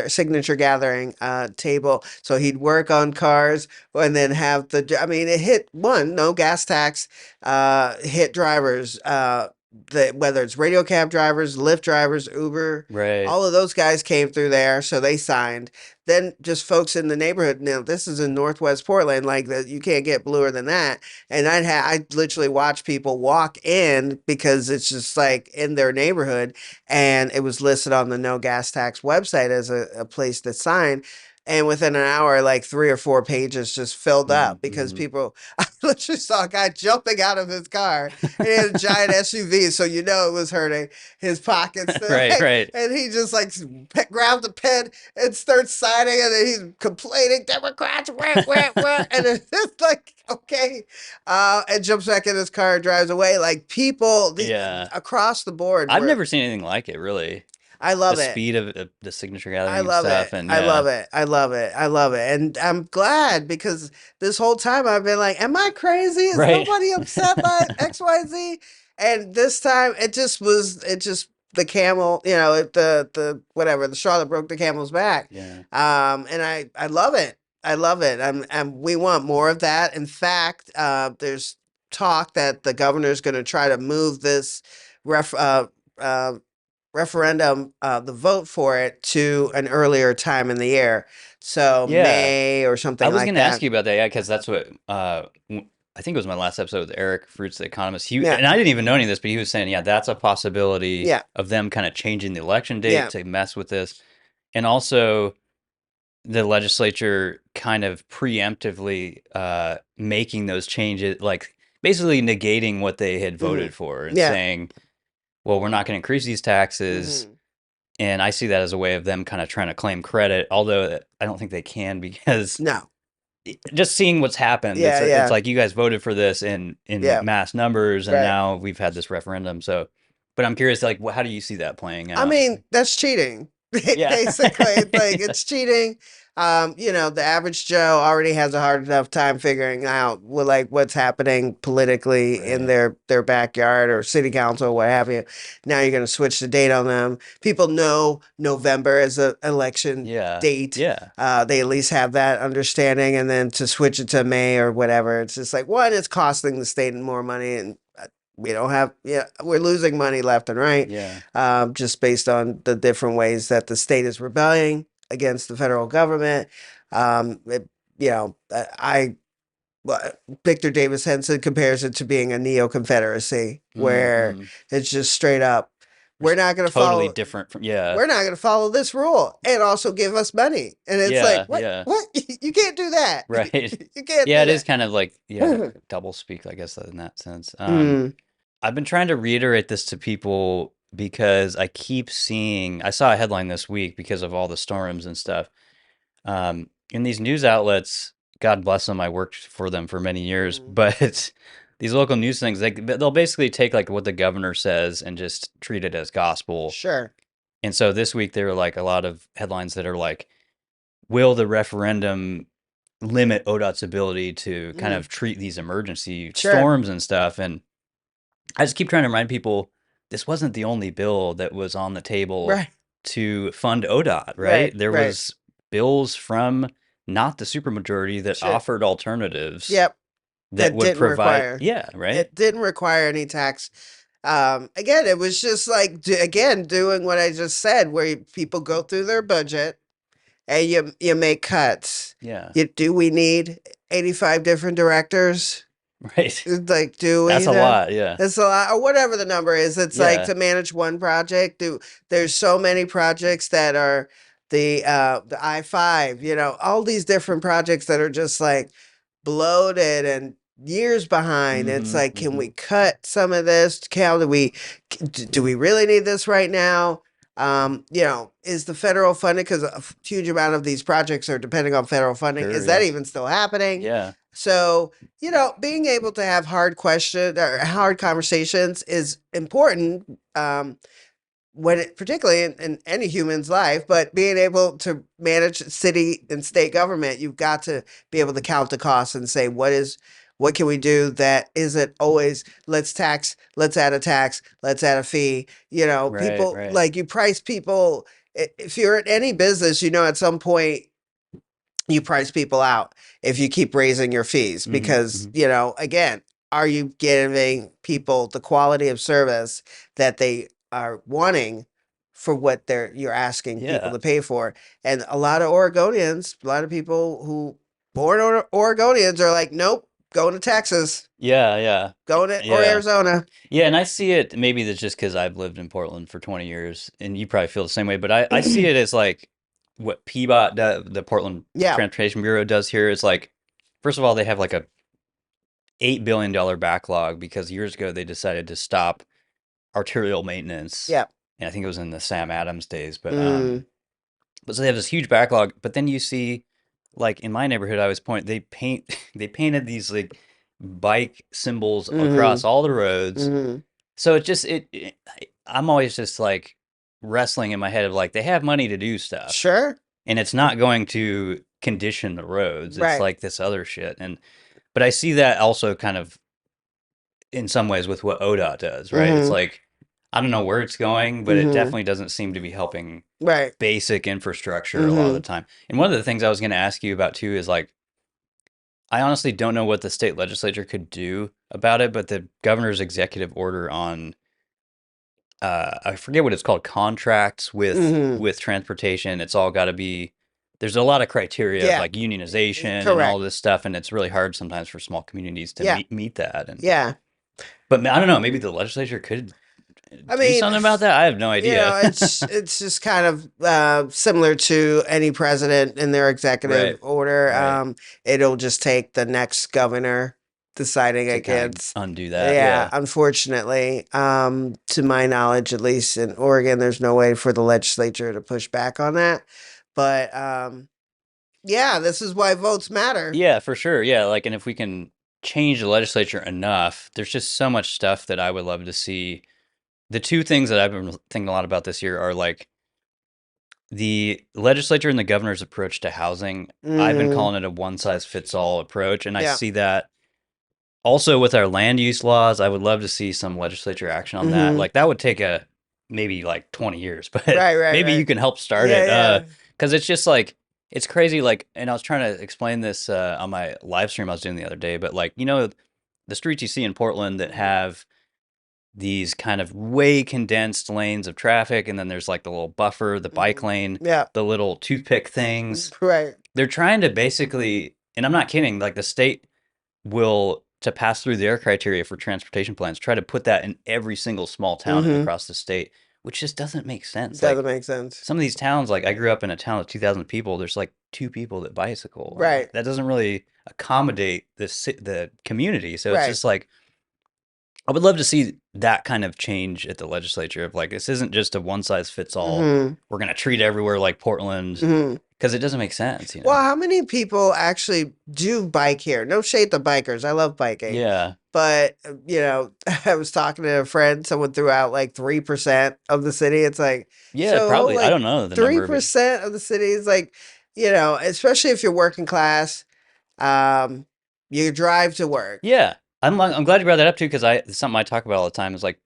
signature gathering table. So he'd work on cars and then have it hit no gas tax, hit drivers, whether it's radio cab drivers, Lyft drivers, Uber, Right. all of those guys came through there, so they signed. Then just folks in the neighborhood. Now this is in Northwest Portland, like that you can't get bluer than that. And I literally watch people walk in because it's just like in their neighborhood, and it was listed on the no gas tax website as a place to sign. And within an hour, like 3 or 4 pages just filled up because people, I literally saw a guy jumping out of his car and he had a giant SUV. So, it was hurting his pockets. Right. And he just like grabbed a pen and starts signing, and then he's complaining, Democrats, wah. And it's like, okay. And jumps back in his car and drives away. Like people across the board. I've never seen anything like it, really. I love the it. speed of the signature gathering I love and stuff. it. And I love it. I love it. I love it. And I'm glad because this whole time I've been like, am I crazy? Is nobody upset by XYZ? And this time it just the camel, the whatever, the straw that broke the camel's back. Yeah. And I love it. I love it. And we want more of that. In fact, there's talk that the governor's going to try to move this referendum, the vote for it to an earlier time in the year. So May or something like that. I was going to ask you about that, because that's what, I think it was my last episode with Eric Fruits, the economist. And I didn't even know any of this, but he was saying, that's a possibility of them kind of changing the election date to mess with this. And also the legislature kind of preemptively making those changes, like basically negating what they had voted for and saying, well, we're not going to increase these taxes. And I see that as a way of them kind of trying to claim credit, although I don't think they can, because just seeing what's happened, it's like you guys voted for this in mass numbers, and now we've had this referendum. So, but I'm curious, like, how do you see that playing out? I mean, that's cheating. Basically, it's cheating. The average Joe already has a hard enough time figuring out what's happening politically in their backyard or city council, what have you. Now you're going to switch the date on them. People know November as an election date. They at least have that understanding, and then to switch it to May or whatever, it's just like, one, it's costing the state more money, and we don't have, we're losing money left and right. Just based on the different ways that the state is rebelling against the federal government. Victor Davis Henson compares it to being a neo-Confederacy, where it's just straight up, we're not going to follow. Totally different from, we're not going to follow this rule and also give us money. And it's like, what? You can't do that. Right. You can't do it that. is kind of like, double speak, I guess, in that sense. I've been trying to reiterate this to people because I keep seeing, I saw a headline this week because of all the storms and stuff. In these news outlets, God bless them, I worked for them for many years, but these local news things, they'll basically take like what the governor says and just treat it as gospel. Sure. And so this week there were like a lot of headlines that are like, will the referendum limit ODOT's ability to kind of treat these emergency storms and stuff? And I just keep trying to remind people, this wasn't the only bill that was on the table to fund ODOT, right? There was bills from not the supermajority that offered alternatives. That would didn't provide, require. It didn't require any tax. Again, it was just like, doing what I just said, where people go through their budget and you make cuts. Do we need 85 different directors? Right. Like, do we? That's a lot, That's a lot, or whatever the number is. It's like to manage one project. There's so many projects that are the I-5, all these different projects that are just like, bloated and years behind. It's Mhm, like, can we cut some of this? Do we really need this right now? Is the federal funding, because a huge amount of these projects are depending on federal funding. Sure, Is that yeah. even still happening? Yeah. So, being able to have hard conversations is important. Particularly in any human's life, but being able to manage city and state government, you've got to be able to count the costs and say, what can we do that isn't always let's add a tax, let's add a fee. Right, People, right. like, you price people. If you're in any business, at some point you price people out if you keep raising your fees, Mhm, because mhm. again, are you giving people the quality of service that they are wanting for what you're asking people Yeah. to pay for? And a lot of people who born Oregonians are like, nope, going to Texas, Yeah, yeah. or Yeah. Arizona. Yeah, and I see it, maybe that's just because I've lived in Portland for 20 years, and you probably feel the same way, but I see it as like what PBOT, the Portland Yeah. Transportation Bureau, does here is like, first of all, they have like a $8 billion backlog because years ago they decided to stop arterial maintenance. Yeah. And I think it was in the Sam Adams days, but Mm. so they have this huge backlog, but then you see, like in my neighborhood, they painted these like bike symbols across Mhm. all the roads. Mhm. So I'm always just like wrestling in my head of like, they have money to do stuff Sure. and it's not going to condition the roads. It's Right. like this other shit. But I see that also kind of in some ways with what ODOT does, right? It's Mhm. like, I don't know where it's going, but it Mhm. definitely doesn't seem to be helping Right. basic infrastructure a lot of the Mhm. time. And one of the things I was going to ask you about too is like, I honestly don't know what the state legislature could do about it, but the governor's executive order on I forget what it's called, contracts Mhm. with transportation. It's all got to be, there's a lot of criteria of Yeah. like unionization and all Correct. this stuff, and it's really hard sometimes for small communities to Yeah. meet that. And Yeah. but I don't know, maybe the legislature could I do mean, something about that. I have no idea. it's just kind of similar to any president in their executive Right, order. right. It'll just take the next governor deciding To kind of against. undo that, Yeah, yeah. unfortunately, to my knowledge, at least in Oregon, there's no way for the legislature to push back on that. But yeah, this is why votes matter. Yeah, for sure. Yeah, like, and if we can change the legislature enough, there's just so much stuff that I would love to see. The two things that I've been thinking a lot about this year are like the legislature and the governor's approach to housing. I've been Mhm. calling it a one size fits all approach, and I Yeah. see that also with our land use laws. I would love to see some legislature action on that. Mhm. Like that would take maybe like 20 years, but Right, maybe you right. can help start Yeah, it. yeah. Because it's just like, it's crazy. Like, and I was trying to explain this on my live stream I was doing the other day, but like, the streets you see in Portland that have these kind of way condensed lanes of traffic, and then there's like the little buffer, the bike lane, Yeah. the little toothpick things. Right. They're trying to basically, and I'm not kidding, like the state will, to pass through their criteria for transportation plans, try to put that in every single small town Mhm. across the state, which just doesn't make sense. Doesn't Like make sense. some of these towns, like I grew up in a town of 2,000 people, there's like 2 people that bicycle. Right. That doesn't really accommodate the community. So it's Right. just like, I would love to see that kind of change at the legislature of like, this isn't just a one size fits all. Mhm. We're going to treat everywhere like Portland Mhm. because it doesn't make sense. Well, how many people actually do bike here? No shade to bikers. I love biking. Yeah. But, I was talking to a friend, someone threw out like 3% of the city. It's like, Yeah, so probably. I like don't know the number, but 3% of the city is like, especially if you're working class, you drive to work. yeah. I'm glad you brought that up too, because it's something I talk about all the time is like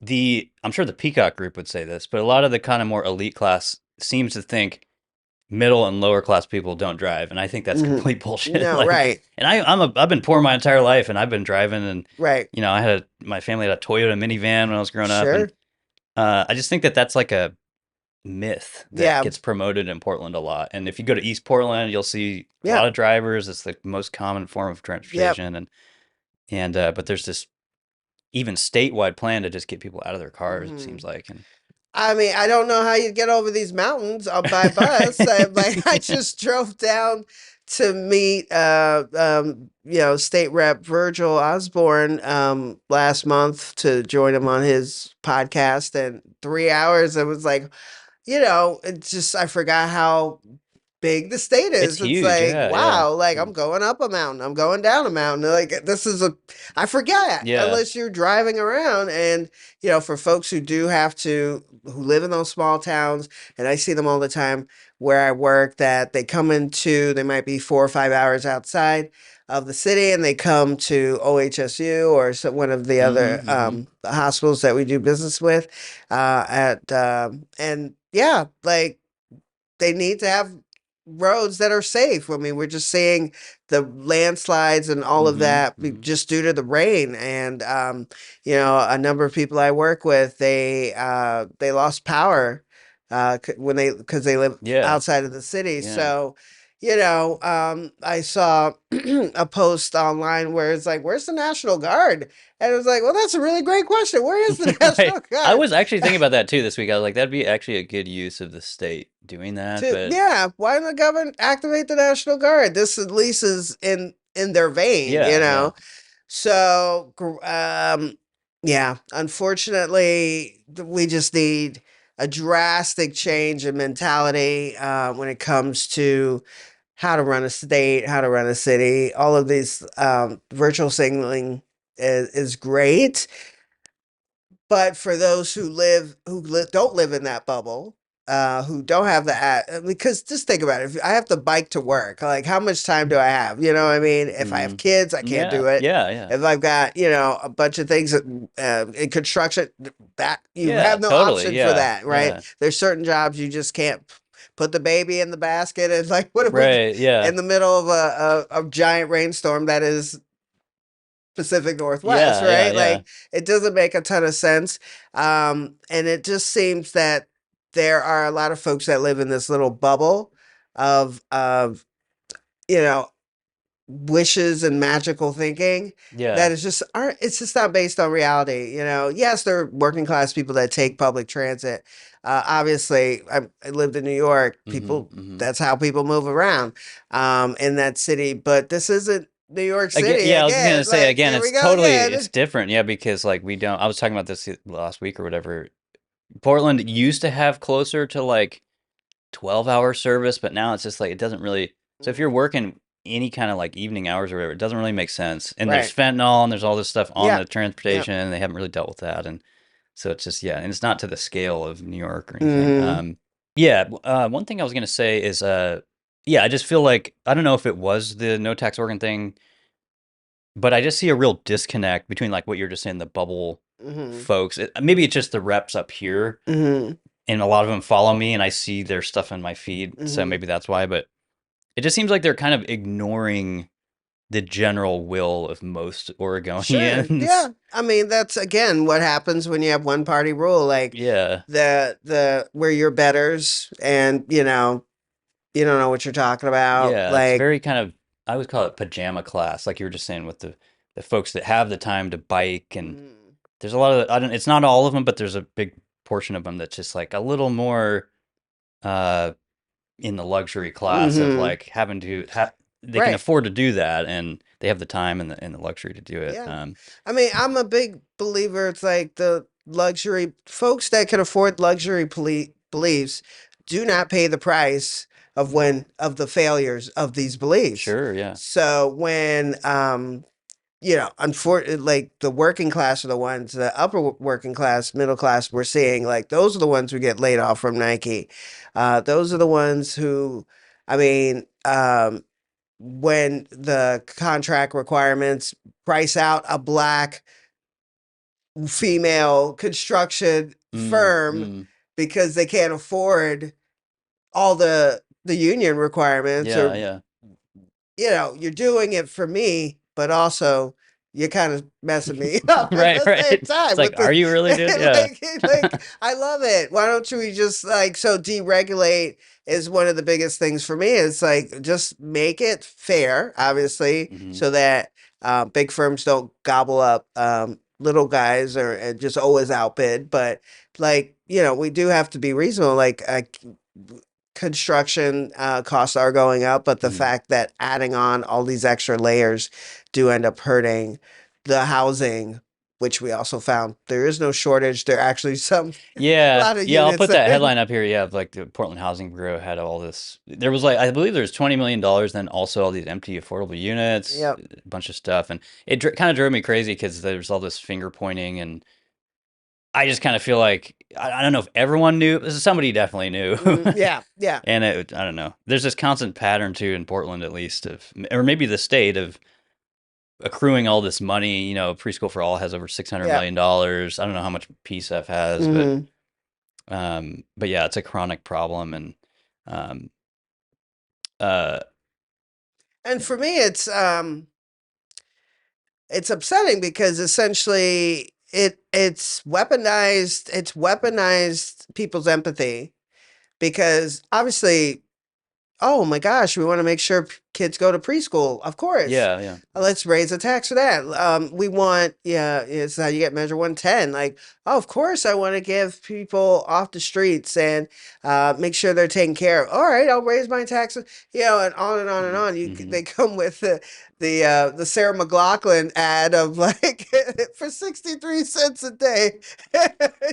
I'm sure the Peacock group would say this, but a lot of the kind of more elite class seems to think middle and lower class people don't drive, and I think that's Mhm. complete bullshit. No, Like, right. and I've been poor my entire life, and I've been driving, and Right. my family had a Toyota minivan when I was growing up, Sure. and I just think that that's like a myth that Yeah. gets promoted in Portland a lot. And if you go to East Portland, you'll see a Yeah. lot of drivers. It's the most common form of transportation, and but there's this even statewide plan to just get people out of their cars. It Mhm. seems like, and I mean, I don't know how you get over these mountains by bus. I just drove down to meet State Rep Virgil Osborne last month to join him on his podcast, and 3 hours. It was like, it's just I forgot how big the state is. It's huge, like, yeah, wow, yeah. like I'm going up a mountain, I'm going down a mountain. Like I forget Yeah. unless you're driving around. And for folks who live in those small towns, and I see them all the time where I work, that they might be 4 or 5 hours outside of the city, and they come to OHSU or one of the other hospitals that we do business with, and yeah, like they need to have roads that are safe. I mean, we're just seeing the landslides and all of that just due to the rain. And a number of people I work with, they lost power because they live outside of the city. Yeah. So I saw a post online where it's like, where's the National Guard? And it was like, well, that's a really great question. Where is the National Guard? I was actually thinking about that too this week. I was like, that'd be actually a good use of the state doing that. But yeah, why don't the government activate the National Guard? This at least is in their vein, Yeah. So, unfortunately, we just need a drastic change in mentality when it comes to how to run a state, how to run a city. All of these virtual signaling is great, but for those who don't live in that bubble, who don't have because just think about it. If I have to bike to work, like how much time do I have? You know what I mean? If I have kids, I can't do it. Yeah. If I've got, a bunch of things in construction, that you have no totally, option for that, right? Yeah. There's certain jobs you just can't put the baby in the basket and like, what if Right, yeah. in the middle of a giant rainstorm that is Pacific Northwest, right? Like it doesn't make a ton of sense. And it just seems that there are a lot of folks that live in this little bubble of wishes and magical thinking that is just it's just not based on reality. Yes, there are working class people that take public transit. Obviously, I lived in New York. People, that's how people move around in that city. But this isn't New York City. I was gonna say again, here we it's go totally again. it's different. Yeah, because like I was talking about this last week or whatever. Portland used to have closer to like 12-hour service, but now it's just like it doesn't really. So if you're working any kind of like evening hours or whatever, it doesn't really make sense. And there's fentanyl and there's all this stuff on the transportation, and they haven't really dealt with that. And so it's just and it's not to the scale of New York or anything. One thing I was gonna say is I just feel like I don't know if it was the no tax organ thing, but I just see a real disconnect between like what you're just saying, the bubble folks. Maybe it's just the reps up here, and a lot of them follow me, and I see their stuff in my feed, so maybe that's why. But it just seems like they're kind of ignoring the general will of most Oregonians. Sure. Yeah. I mean, that's again what happens when you have one party rule. Like the where you're betters and you don't know what you're talking about. Yeah. Like it's very kind of, I always call it pajama class, like you were just saying with the folks that have the time to bike, and there's a lot of it's not all of them, but there's a big portion of them that's just like a little more in the luxury class of like having to they can afford to do that, and they have the time and the luxury to do it. Yeah. I mean, I'm a big believer. It's like the luxury folks that can afford luxury beliefs do not pay the price of the failures of these beliefs. Sure. Yeah. So when unfortunately, like the working class are the ones, the upper working class, middle class, we're seeing like those are the ones who get laid off from Nike. Those are the ones who, I mean, when the contract requirements price out a Black female construction firm because they can't afford all the union requirements. You're doing it for me, but also you're kind of messing me up at the same time. It's like, are you really doing it? like, I love it. Why don't we just deregulate is one of the biggest things for me. It's like, just make it fair, obviously, so that big firms don't gobble up little guys and just always outbid. But we do have to be reasonable. Like, construction costs are going up, but the Mm. fact that adding on all these extra layers do end up hurting the housing, which we also found there is no shortage. There are actually some Yeah, lot of yeah, I'll units put that there. headline up here. Yeah, of, like the Portland Housing Bureau had all this. There was like, I believe there's $20 million, then also all these empty affordable units, Yep. a bunch of stuff. And it kind of drove me crazy because there's all this finger pointing. And I just kind of feel like, I don't know if everyone knew. Somebody definitely knew. Yeah, yeah. And I don't know. There's this constant pattern too in Portland, at least, or maybe the state of accruing all this money. You know, Preschool for All has over $600 million. I don't know how much PSF has, but yeah, it's a chronic problem, and And for me, it's upsetting because essentially it's weaponized people's empathy, because obviously, oh my gosh, we want to make sure kids go to preschool. Of course. yeah, Let's raise a tax for that. We want, it's how you get Measure 110. Like, oh, of course, I want to give people off the streets and make sure they're taken care of. All right, I'll raise my taxes, and on and on and on. They come with the Sarah McLachlan ad of like for 63 cents a day.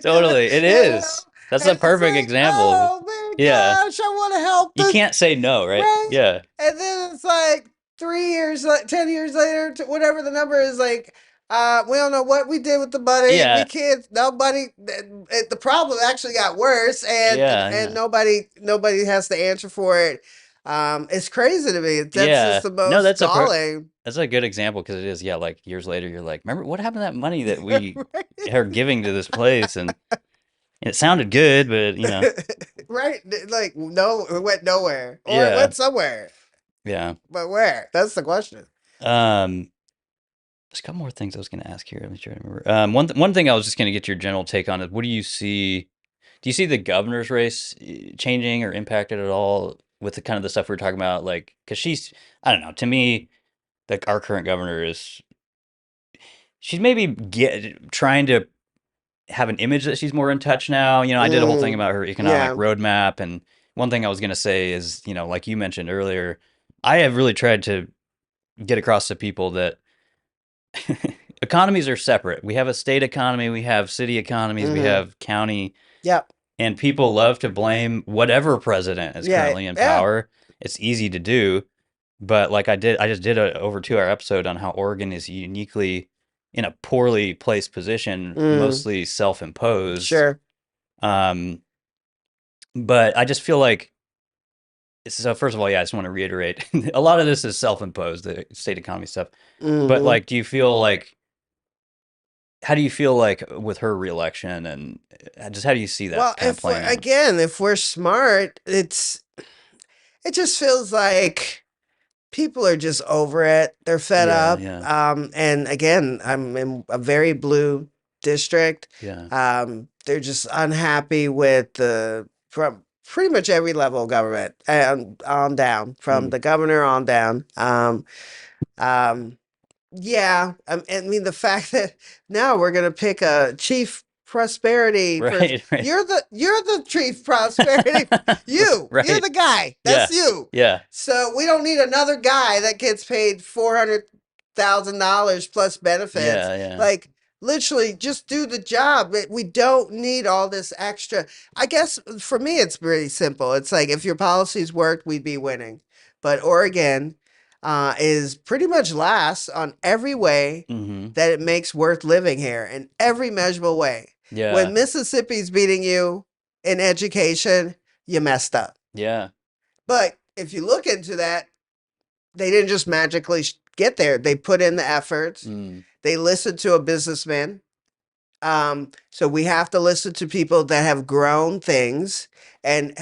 totally, it is. That's a perfect example. Oh my gosh, I want to help. You can't say no, right? Right? Yeah. And then it's like 3 years, 10 years later, whatever the number is, like, we don't know what we did with the money. Yeah. We can't, nobody, the problem actually got worse, and nobody has to answer for it. It's crazy to me. That's just the most galling. That's a good example, because it is, like years later, you're like, remember what happened to that money that we are giving to this place? And it sounded good, but right? Like, no, it went nowhere, or it went somewhere. Yeah. But where? That's the question. There's a couple more things I was going to ask here. Let me try to remember. One thing I was just going to get your general take on is, what do you see? Do you see the governor's race changing or impacted at all with the kind of the stuff we were talking about? Like, because I don't know, to me, like our current governor she's maybe trying to have an image that she's more in touch now. I did a whole thing about her economic roadmap, and one thing I was going to say is, like you mentioned earlier, I have really tried to get across to people that economies are separate. We have a state economy, we have city economies, we have county. Yep. And people love to blame whatever president is currently in power. It's easy to do, but like I just did a over 2-hour episode on how Oregon is uniquely in a poorly placed position, mostly self-imposed. Sure. But I just feel like, so first of all, I just want to reiterate, a lot of this is self-imposed, the state economy stuff. But like, how do you feel like with her reelection, and just how do you see that kind of playing out? Again, if we're smart, it just feels like people are just over it. They're fed up. Yeah. And again, I'm in a very blue district. Yeah. They're just unhappy with from pretty much every level of government and on down, from the governor on down. Yeah, I mean, the fact that now we're gonna pick a chief prosperity person. Right. You're the chief prosperity. You're the guy. That's you. Yeah. So we don't need another guy that gets paid $400,000 plus benefits. Yeah. Like, literally, just do the job. We don't need all this extra. I guess for me, it's pretty simple. It's like, if your policies worked, we'd be winning. But Oregon is pretty much last on every way that it makes worth living here, in every measurable way. Yeah. When Mississippi's beating you in education, you messed up. Yeah. But if you look into that, they didn't just magically get there. They put in the efforts. They listened to a businessman. So we have to listen to people that have grown things. And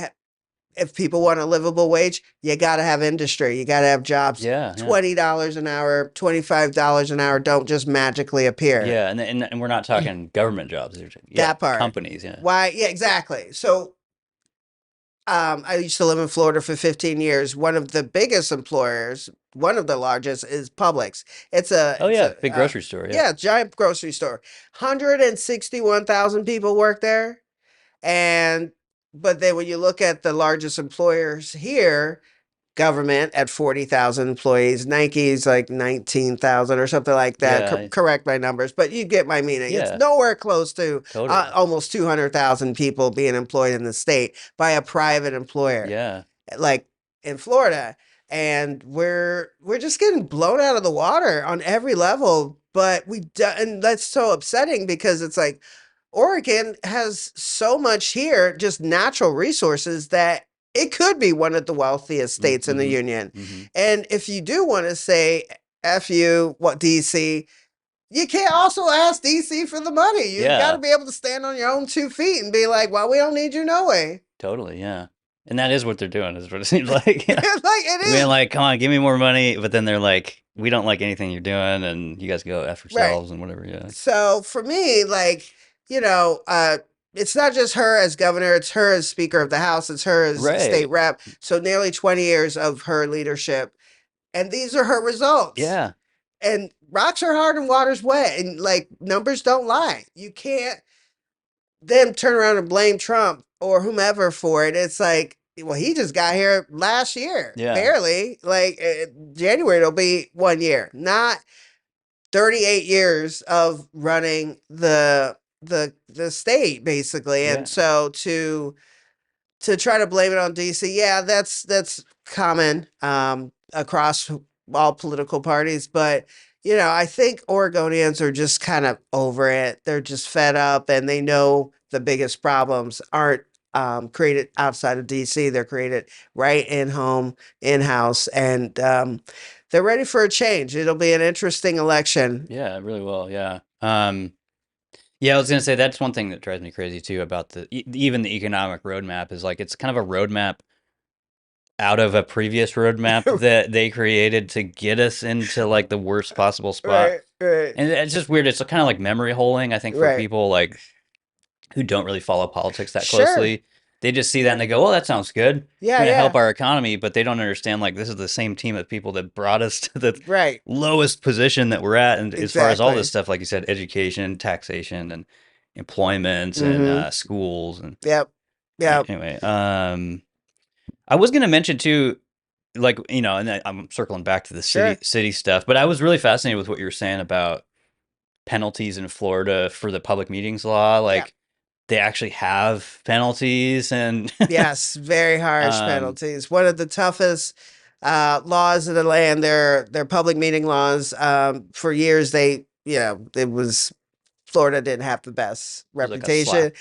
if people want a livable wage, you got to have industry. You got to have jobs. Yeah. $20 an hour, $25 an hour don't just magically appear. Yeah, and we're not talking government jobs. That part. Companies, yeah. Why? Yeah, exactly. So I used to live in Florida for 15 years. One of the biggest employers, one of the largest, is Publix. It's a big grocery store. Yeah, giant grocery store. 161,000 people work there, and but then when you look at the largest employers here, government at 40,000 employees, Nike's like 19,000 or something like that. Yeah. Correct my numbers, but you get my meaning. It's Yeah. nowhere close to Totally. almost 200,000 people being employed in the state by a private employer. Yeah. Like in Florida, and we're just getting blown out of the water on every level. But and that's so upsetting because it's like Oregon has so much here, just natural resources, that it could be one of the wealthiest states in the union. And if you do want to say F you, what DC, you can't also ask DC for the money. You got to be able to stand on your own 2 feet and be like, well, we don't need you no way. Totally, yeah. And that is what they're doing, is what it seems like. Yeah. Like it is. Being like, come on, give me more money. But then they're like, we don't like anything you're doing, and you guys go F yourselves and whatever, yeah. So for me, like, it's not just her as governor, it's her as Speaker of the House, it's her as state rep. So nearly 20 years of her leadership. And these are her results. Yeah. And rocks are hard and water's wet. And like numbers don't lie. You can't then turn around and blame Trump or whomever for it. It's like, well, he just got here last year. Yeah. Barely. Like January, it'll be 1 year. Not 38 years of running the state, basically. And so to try to blame it on DC, that's common across all political parties. But I think Oregonians are just kind of over it. They're just fed up, and they know the biggest problems aren't created outside of DC. They're created right in-house, and they're ready for a change. It'll be an interesting election. Yeah, it really will. Yeah. Yeah, I was going to say that's one thing that drives me crazy too about even the economic roadmap is like it's kind of a roadmap out of a previous roadmap that they created to get us into like the worst possible spot. Right. And it's just weird. It's kind of like memory holing, I think, for people like who don't really follow politics that closely. They just see that and they go, well, that sounds good. Yeah, it's going to help our economy, but they don't understand like this is the same team of people that brought us to the lowest position that we're at. And as far as all this stuff, like you said, education, taxation, and employment, and schools. And Yep. Anyway, I was going to mention too, like, and I'm circling back to the city stuff, but I was really fascinated with what you were saying about penalties in Florida for the public meetings law. Like, they actually have penalties, and yes, very harsh penalties. One of the toughest laws in the land. Their public meeting laws. For years, it was Florida didn't have the best reputation. It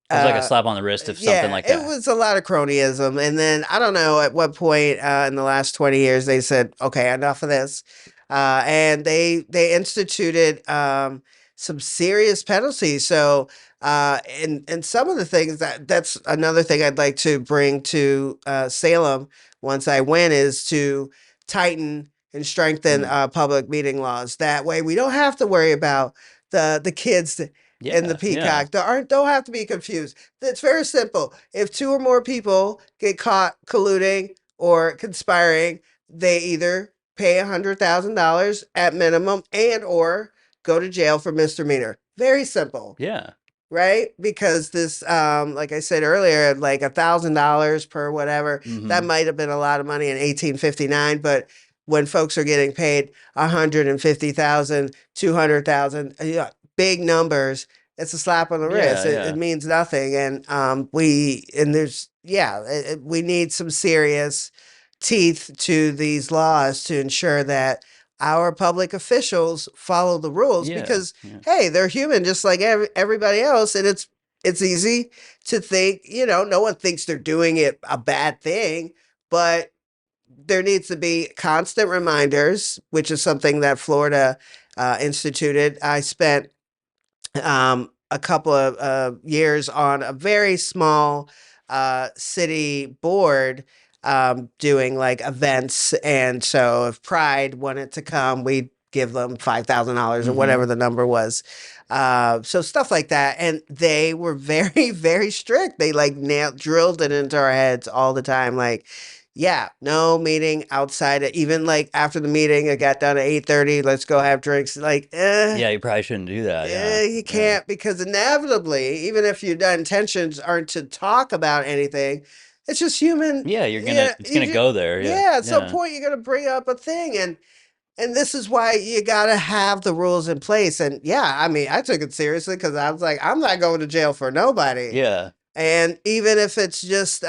was like a slap on the wrist of something like that. It was a lot of cronyism. And then I don't know at what point in the last 20 years they said, okay, enough of this. And they instituted some serious penalties. So and some of the things that's another thing I'd like to bring to Salem once I win is to tighten and strengthen public meeting laws. That way we don't have to worry about the kids in the Peacock. Don't have to be confused. It's very simple. If 2 or more people get caught colluding or conspiring, they either pay $100,000 at minimum and or go to jail for misdemeanor. Very simple. Yeah. Right? Because this, like I said earlier, like $1,000 per whatever, that might have been a lot of money in 1859, but when folks are getting paid 150,000, 200,000, big numbers, it's a slap on the wrist. It means nothing. And we need some serious teeth to these laws to ensure that our public officials follow the rules because, hey, they're human just like everybody else. And it's easy to think, no one thinks they're doing a bad thing, but there needs to be constant reminders, which is something that Florida instituted. I spent a couple of years on a very small city board doing like events. And so if Pride wanted to come, we'd give them $5,000 or whatever the number was. So stuff like that. And they were very, very strict. They like drilled it into our heads all the time. Like, yeah, no meeting outside of, even like after the meeting, it got done at 8:30. Let's go have drinks. Like, Yeah, you probably shouldn't do that. Yeah. you can't, because inevitably, even if your intentions aren't to talk about anything, it's just human. Yeah, it's gonna go there. Yeah. Yeah, at some Yeah. point, you're gonna bring up a thing, and this is why you gotta have the rules in place. And yeah, I mean, I took it seriously because I was like, I'm not going to jail for nobody. Yeah. And even if it's just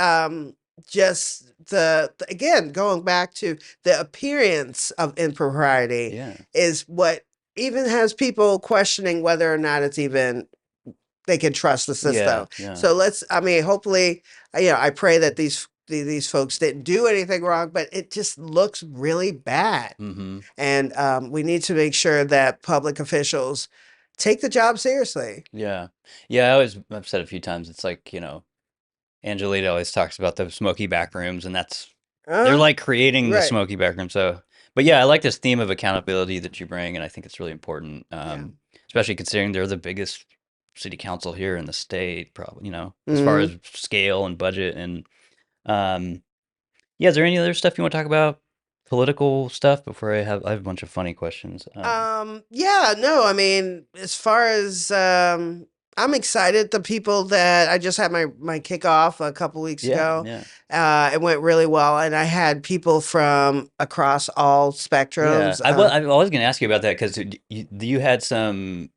again, going back to the appearance of impropriety Yeah. is what even has people questioning whether or not it's even they can trust the system. Yeah. So hopefully, I pray that these folks didn't do anything wrong, but it just looks really bad. Mm-hmm. And we need to make sure that public officials take the job seriously. Yeah. Yeah. I've said a few times, it's like, Angelita always talks about the smoky back rooms, and they're like creating the Right. smoky back room. So, but yeah, I like this theme of accountability that you bring, and I think it's really important, especially considering they're the biggest city council here in the state, probably, as far as scale and budget. And is there any other stuff you want to talk about? Political stuff before I have a bunch of funny questions. I mean, as far as I'm excited. The people that I just had my kickoff a couple weeks ago. Yeah. It went really well, and I had people from across all spectrums. I was going to ask you about that because you had some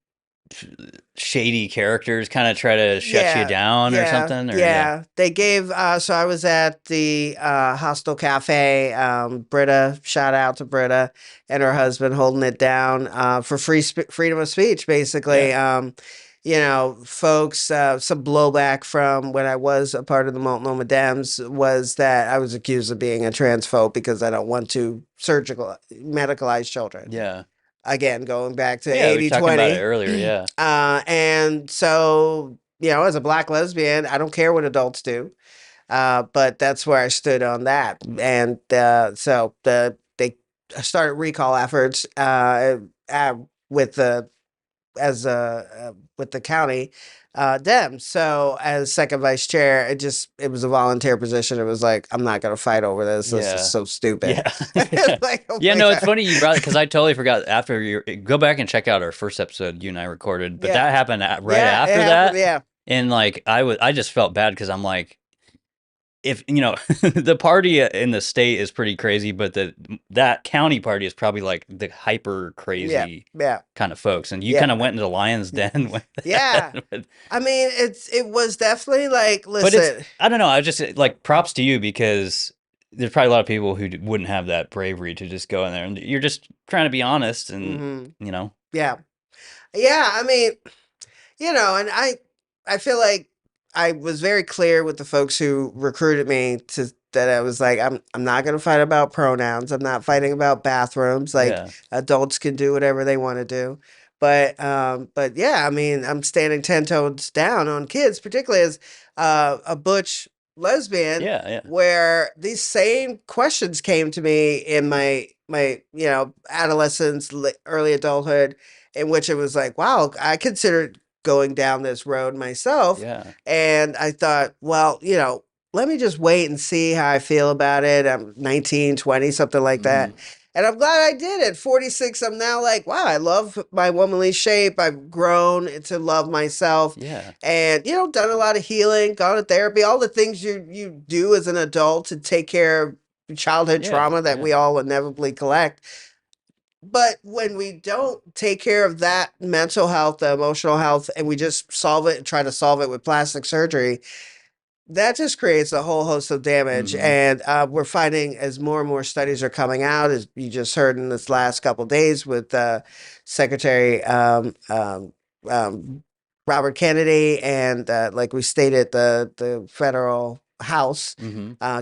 shady characters kind of try to shut you down or something. Or, they gave. So I was at the Hostel Cafe. Britta, shout out to Britta and her husband holding it down for freedom of speech, basically. Folks, some blowback from when I was a part of the Multnomah Dems was that I was accused of being a transphobe because I don't want to medicalize children. Yeah. Again, going back to 80-20. We were talking about it earlier, yeah. And so, as a Black lesbian, I don't care what adults do. But that's where I stood on that. And so they started recall efforts with the county Dem. So as second vice chair, it was a volunteer position. It was like, I'm not going to fight over this. This is so stupid. Yeah. Like, oh it's funny you brought it because I totally forgot. After you go back and check out our first episode you and I recorded, but that happened after that. Yeah. And like I just felt bad because I'm like, if the party in the state is pretty crazy, but that county party is probably like the hyper crazy kind of folks, and you kind of went into the lion's den with that. I mean, it was definitely like, listen, but I don't know, I just like props to you because there's probably a lot of people who wouldn't have that bravery to just go in there, and you're just trying to be honest, and I mean, and I feel like I was very clear with the folks who recruited me that I was like, I'm not going to fight about pronouns. I'm not fighting about bathrooms. Like adults can do whatever they want to do. But I mean, I'm standing 10 toes down on kids, particularly as a butch lesbian. Where these same questions came to me in my adolescence, early adulthood, in which it was like, wow, I considered going down this road myself. And I thought, well, let me just wait and see how I feel about it. I'm 19, 20, something like that. And I'm glad I did it. 46, I'm now like, wow, I love my womanly shape. I've grown to love myself. And, done a lot of healing, gone to therapy, all the things you do as an adult to take care of childhood trauma that we all inevitably collect. But when we don't take care of that mental health, the emotional health, and we just solve it and try to solve it with plastic surgery, that just creates a whole host of damage. And we're finding as more and more studies are coming out, as you just heard in this last couple of days with Secretary Robert Kennedy, and like we stated, the federal House,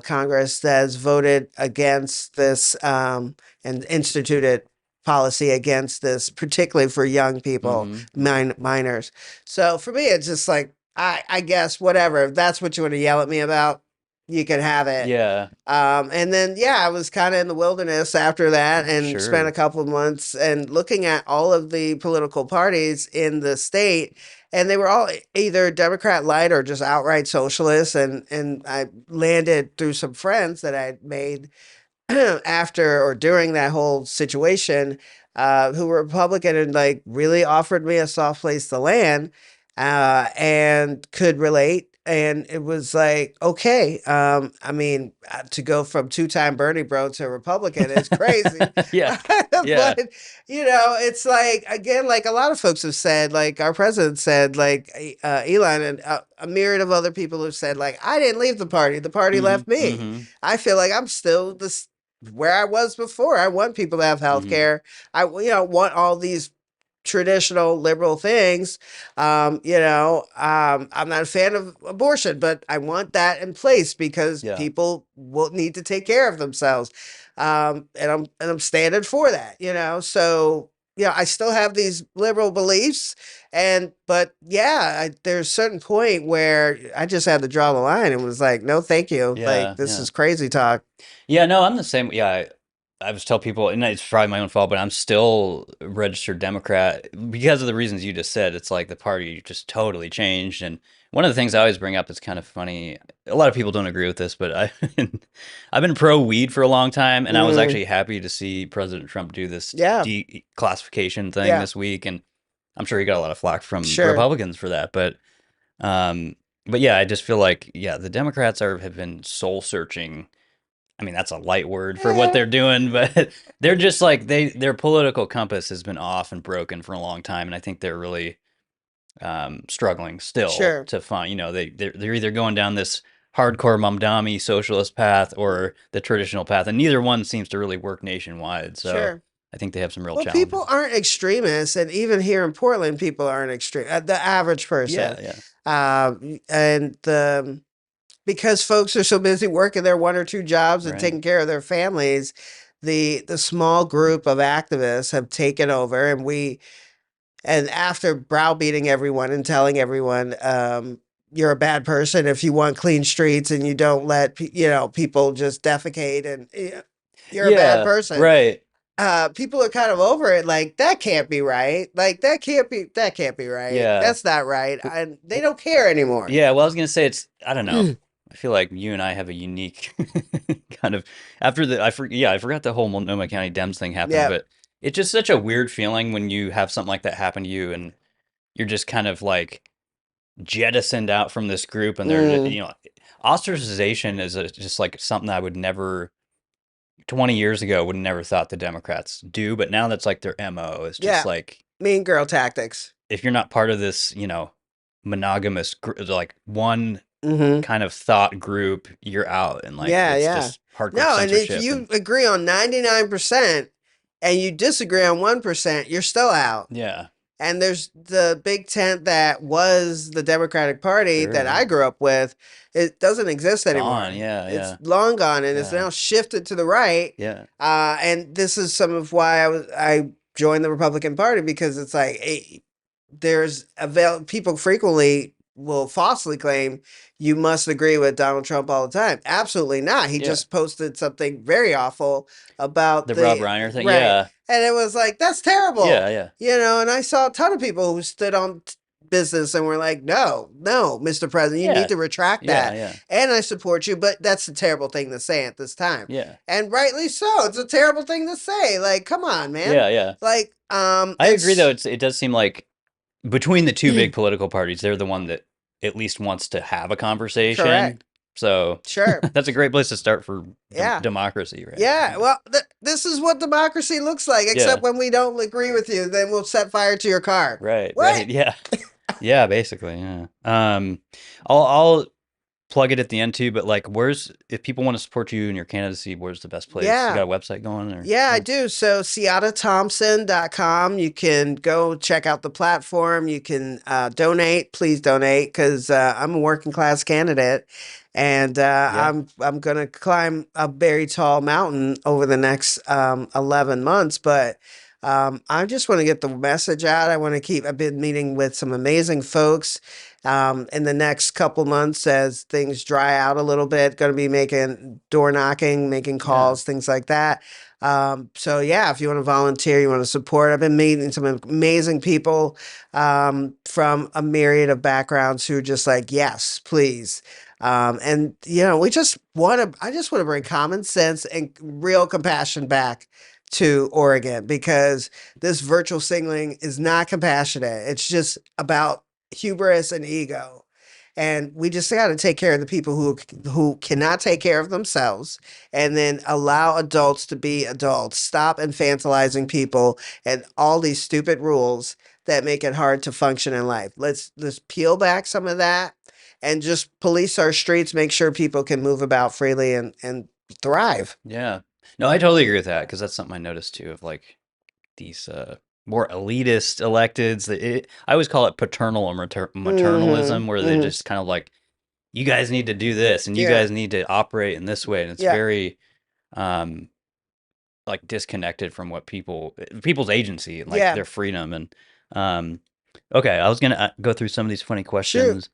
Congress has voted against this and instituted policy against this, particularly for young people, minors. So for me, it's just like, I guess whatever. If that's what you want to yell at me about, you can have it. Yeah. And then, I was kind of in the wilderness after that and spent a couple of months and looking at all of the political parties in the state. And they were all either Democrat light or just outright socialists. And I landed through some friends that I'd made after or during that whole situation, who were Republican and like really offered me a soft place to land, and could relate. And it was like, okay, I mean, to go from two-time Bernie bro to Republican is crazy. Yeah. But, it's like, again, like a lot of folks have said, like our president said, like Elon and a myriad of other people have said, like, I didn't leave the party left me. I feel like I'm still where I was before. I want people to have health care. I want all these traditional liberal things. I'm not a fan of abortion, but I want that in place because people will need to take care of themselves. And I'm standing for that, So I still have these liberal beliefs, but there's a certain point where I just had to draw the line and was like, no, thank you. Like this is crazy talk. Yeah, no, I'm the same. Yeah, I just tell people, and it's probably my own fault, but I'm still a registered Democrat because of the reasons you just said. It's like the party just totally changed. And one of the things I always bring up is kind of funny. A lot of people don't agree with this, but I've been pro weed for a long time, and I was actually happy to see President Trump do this declassification thing this week. And I'm sure he got a lot of flack from Republicans for that. But yeah, I just feel like the Democrats have been soul searching. I mean, that's a light word for what they're doing, but they're just like their political compass has been off and broken for a long time, and I think they're really struggling still to find. They're either going down this hardcore Mamdani socialist path or the traditional path, and neither one seems to really work nationwide. So I think they have some real challenges. People aren't extremists, and even here in Portland, people aren't extreme. The average person, because folks are so busy working their one or two jobs and taking care of their families, the small group of activists have taken over, and after browbeating everyone and telling everyone, you're a bad person if you want clean streets and you don't let people just defecate and you're a bad person, right? People are kind of over it. Like that can't be right. Like that can't be right. Yeah, that's not right, and they don't care anymore. Yeah, well, I was gonna say I don't know. I feel like you and I have a unique kind of I forgot the whole Multnomah County Dems thing happened, but it's just such a weird feeling when you have something like that happen to you and you're just kind of like jettisoned out from this group, and they're ostracization is just like something I would never 20 years ago would never thought the Democrats do, but now that's like their MO. It's just like mean girl tactics. If you're not part of this, monogamous like one kind of thought group, you're out, and like just hardcore censorship. And if you agree on 99% and you disagree on 1%, you're still out. Yeah. And there's the big tent that was the Democratic Party that I grew up with. It doesn't exist anymore. It's long gone, and it's now shifted to the right. Yeah. And this is some of why I joined the Republican Party, because it's like people frequently will falsely claim you must agree with Donald Trump all the time. Absolutely not. He just posted something very awful about the Rob Reiner thing. Yeah. And it was like, that's terrible. Yeah. And I saw a ton of people who stood on business and were like, no, Mr. President, you need to retract that. Yeah. And I support you, but that's a terrible thing to say at this time. Yeah. And rightly so. It's a terrible thing to say. Like, come on, man. Yeah. Like, I agree though. It does seem like between the two big political parties, they're the one that at least wants to have a conversation. Correct. So that's a great place to start for democracy, right? Yeah. Well, this is what democracy looks like, except when we don't agree with you, then we'll set fire to your car. Right. Yeah. Yeah, basically. Yeah. I'll plug it at the end too, but like, if people want to support you in your candidacy, where's the best place? You got a website going? I do. So CiattaThompson.com. You can go check out the platform. You can donate. Please donate, because I'm a working class candidate, and I'm going to climb a very tall mountain over the next 11 months. But I just want to get the message out. I've been meeting with some amazing folks. In the next couple months, as things dry out a little bit, going to be making door knocking, making calls, things like that. So yeah, if you want to volunteer, you want to support, I've been meeting some amazing people from a myriad of backgrounds who are just like, yes, please. And we just I just want to bring common sense and real compassion back to Oregon, because this virtual signaling is not compassionate. It's just about hubris and ego. And we just got to take care of the people who cannot take care of themselves, and then allow adults to be adults. Stop infantilizing people and all these stupid rules that make it hard to function in life. Let's peel back some of that and just police our streets, make sure people can move about freely and thrive. Yeah. No, I totally agree with that, because that's something I noticed too, of like these more elitist electeds. I always call it paternal or maternalism, where they're just kind of like, you guys need to do this and you guys need to operate in this way. And it's very like disconnected from what people's agency and like their freedom. And okay, I was going to go through some of these funny questions.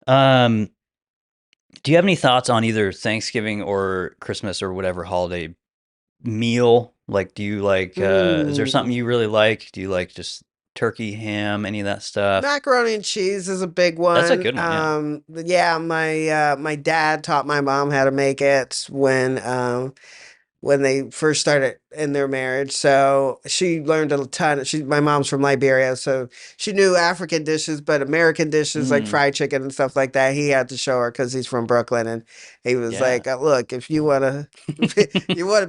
Sure. Do you have any thoughts on either Thanksgiving or Christmas or whatever holiday meal? Like, do you like, is there something you really like? Do you like just turkey, ham, any of that stuff? Macaroni and cheese is a big one. That's a good one. My dad taught my mom how to make it when they first started in their marriage. So she learned a ton. My mom's from Liberia, so she knew African dishes, but American dishes like fried chicken and stuff like that, he had to show her because he's from Brooklyn. And he was like, look, if you want to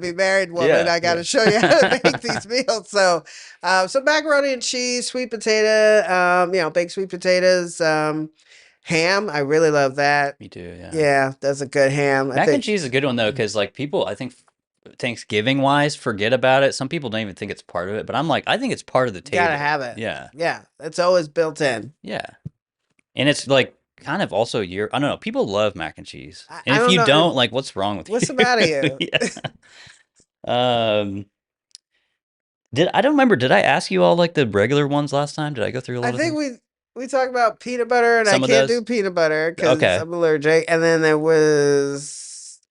be married woman, I got to show you how to make these meals. So macaroni and cheese, sweet potato, baked sweet potatoes, ham. I really love that. Me too. Yeah. Yeah. That's a good ham. Mac and cheese is a good one though, because like people, I think Thanksgiving wise, forget about it. Some people don't even think it's part of it, but I'm like, I think it's part of the table. Gotta have it. Yeah. Yeah. It's always built in. Yeah. And it's like kind of also I don't know. People love mac and cheese. And if you know. don't, like, what's wrong with you? What's the matter with you? I don't remember. Did I ask you all like the regular ones last time? Did I go through a lot of I think we talked about peanut butter, and I can't do peanut butter because I'm allergic. And then there was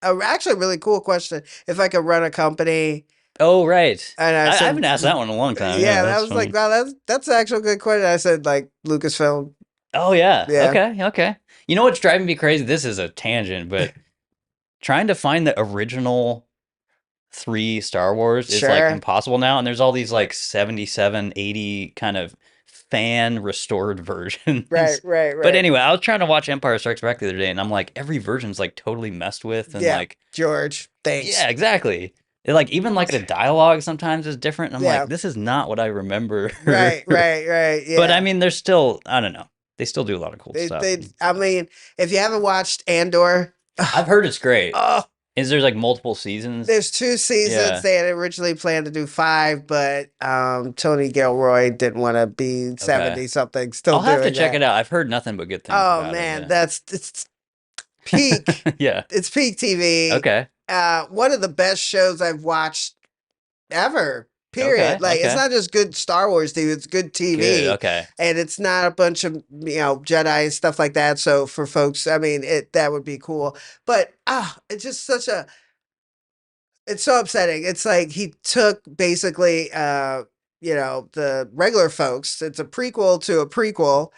actually a really cool question: if I could run a company. Oh, right. And I haven't asked that one in a long time. Yeah, that was funny. Like, wow, that's an actual good question. I said like Lucasfilm. Oh yeah. Okay. You know what's driving me crazy? This is a tangent, but trying to find the original 3 Star Wars is like impossible now, and there's all these like 77, 80 kind of fan restored versions. Right. But anyway, I was trying to watch Empire Strikes Back the other day, and I'm like, every version's like totally messed with, and like George, thanks. Yeah, exactly. Like even like the dialogue sometimes is different. And I'm like, this is not what I remember. Right. Yeah. But I mean, there's still, I don't know. They still do a lot of cool stuff. I mean, if you haven't watched Andor, I've heard it's great. Is there like multiple seasons? There's 2 seasons. Yeah. They had originally planned to do 5, but Tony Gilroy didn't want to be 70 something. Still, I'll have to check it out. I've heard nothing but good things. Oh man, it's peak. Yeah, it's peak TV. Okay. One of the best shows I've watched ever. Period. It's not just good Star Wars TV, it's good TV. Good, okay. And it's not a bunch of, Jedi and stuff like that. So for folks, I mean, that would be cool. But it's just it's so upsetting. It's like he took basically the regular folks. It's a prequel to a prequel,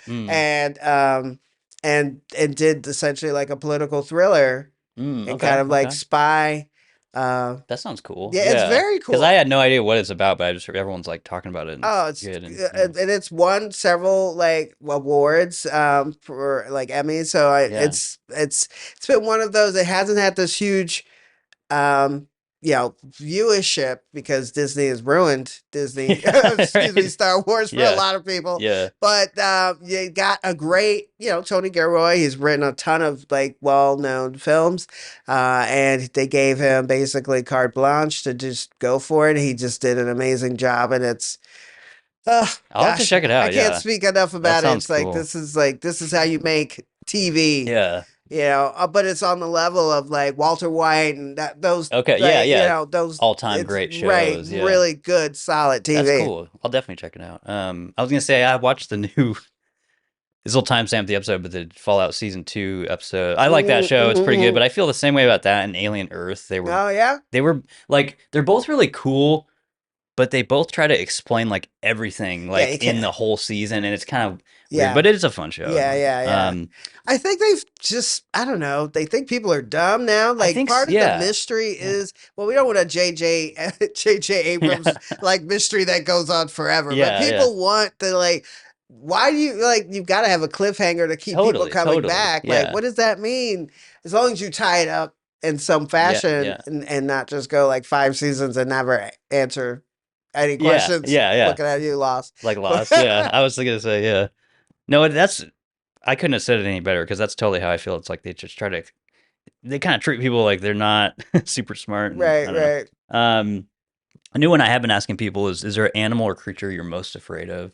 and did essentially like a political thriller and kind of like spy. That sounds cool. Yeah, it's very cool. Because I had no idea what it's about, but I just heard everyone's like talking about it. And it's good. And it's won several like awards for like Emmys. So it's been one of those. It hasn't had this huge viewership because Disney has ruined Star Wars for a lot of people. Yeah. But you got a great, Tony Gilroy. He's written a ton of like well-known films, and they gave him basically carte blanche to just go for it. He just did an amazing job, and it's. I'll have to check it out. I can't speak enough about it. It's cool. This is how you make TV. Yeah. But it's on the level of like Walter White and those. Okay, like, those all-time great shows. Right, really good, solid TV. That's cool. I'll definitely check it out. I was gonna say I watched the new this will timestamp the episode, but the Fallout Season 2 episode. I like that show. It's pretty good, but I feel the same way about that and Alien Earth. Oh yeah. They were like, they're both really cool, but they both try to explain like everything like in the whole season, and it's kind of weird, but it is a fun show. Yeah. I think they've just, I don't know, they think people are dumb now. Like part of the mystery is, well, we don't want a JJ Abrams like mystery that goes on forever, but people want to like, why do you like, you've got to have a cliffhanger to keep people coming back. Like, what does that mean? As long as you tie it up in some fashion and not just go like 5 seasons and never answer any questions. Looking at you, Lost. Like Lost. I was going to say, no, I couldn't have said it any better, because that's totally how I feel. It's like they just they kind of treat people like they're not super smart. And, right. A new one I have been asking people is there an animal or creature you're most afraid of?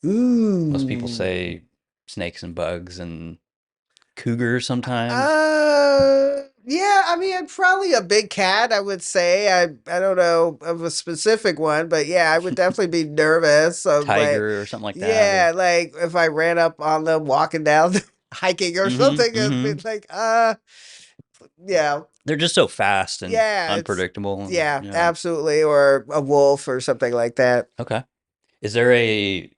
Ooh. Most people say snakes and bugs and cougars sometimes. Yeah, I mean, probably a big cat, I would say. I don't know of a specific one, but yeah, I would definitely be nervous of tiger or something like that. Yeah, like if I ran up on them walking down hiking or something, it'd be like, yeah. They're just so fast and unpredictable. Yeah, absolutely. Or a wolf or something like that. Okay. Is there a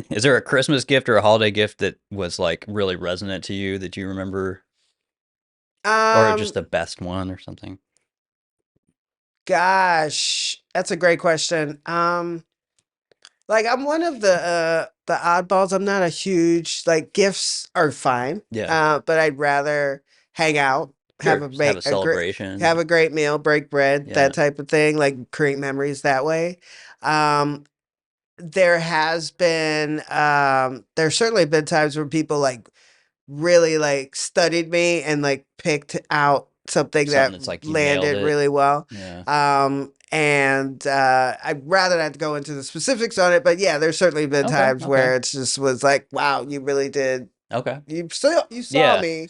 is there a Christmas gift or a holiday gift that was like really resonant to you that you remember, or just the best one or something? Gosh, that's a great question. Like I'm one of the oddballs. I'm not a huge, like, gifts are fine. But I'd rather hang out, have a celebration, have a great meal, break bread, that type of thing, like create memories that way. There has been there's certainly been times where people like really like studied me and like picked out something that like landed really well. And I'd rather not go into the specifics on it, but yeah, there's certainly been times where it just was like, wow, you really did. Okay. You saw me,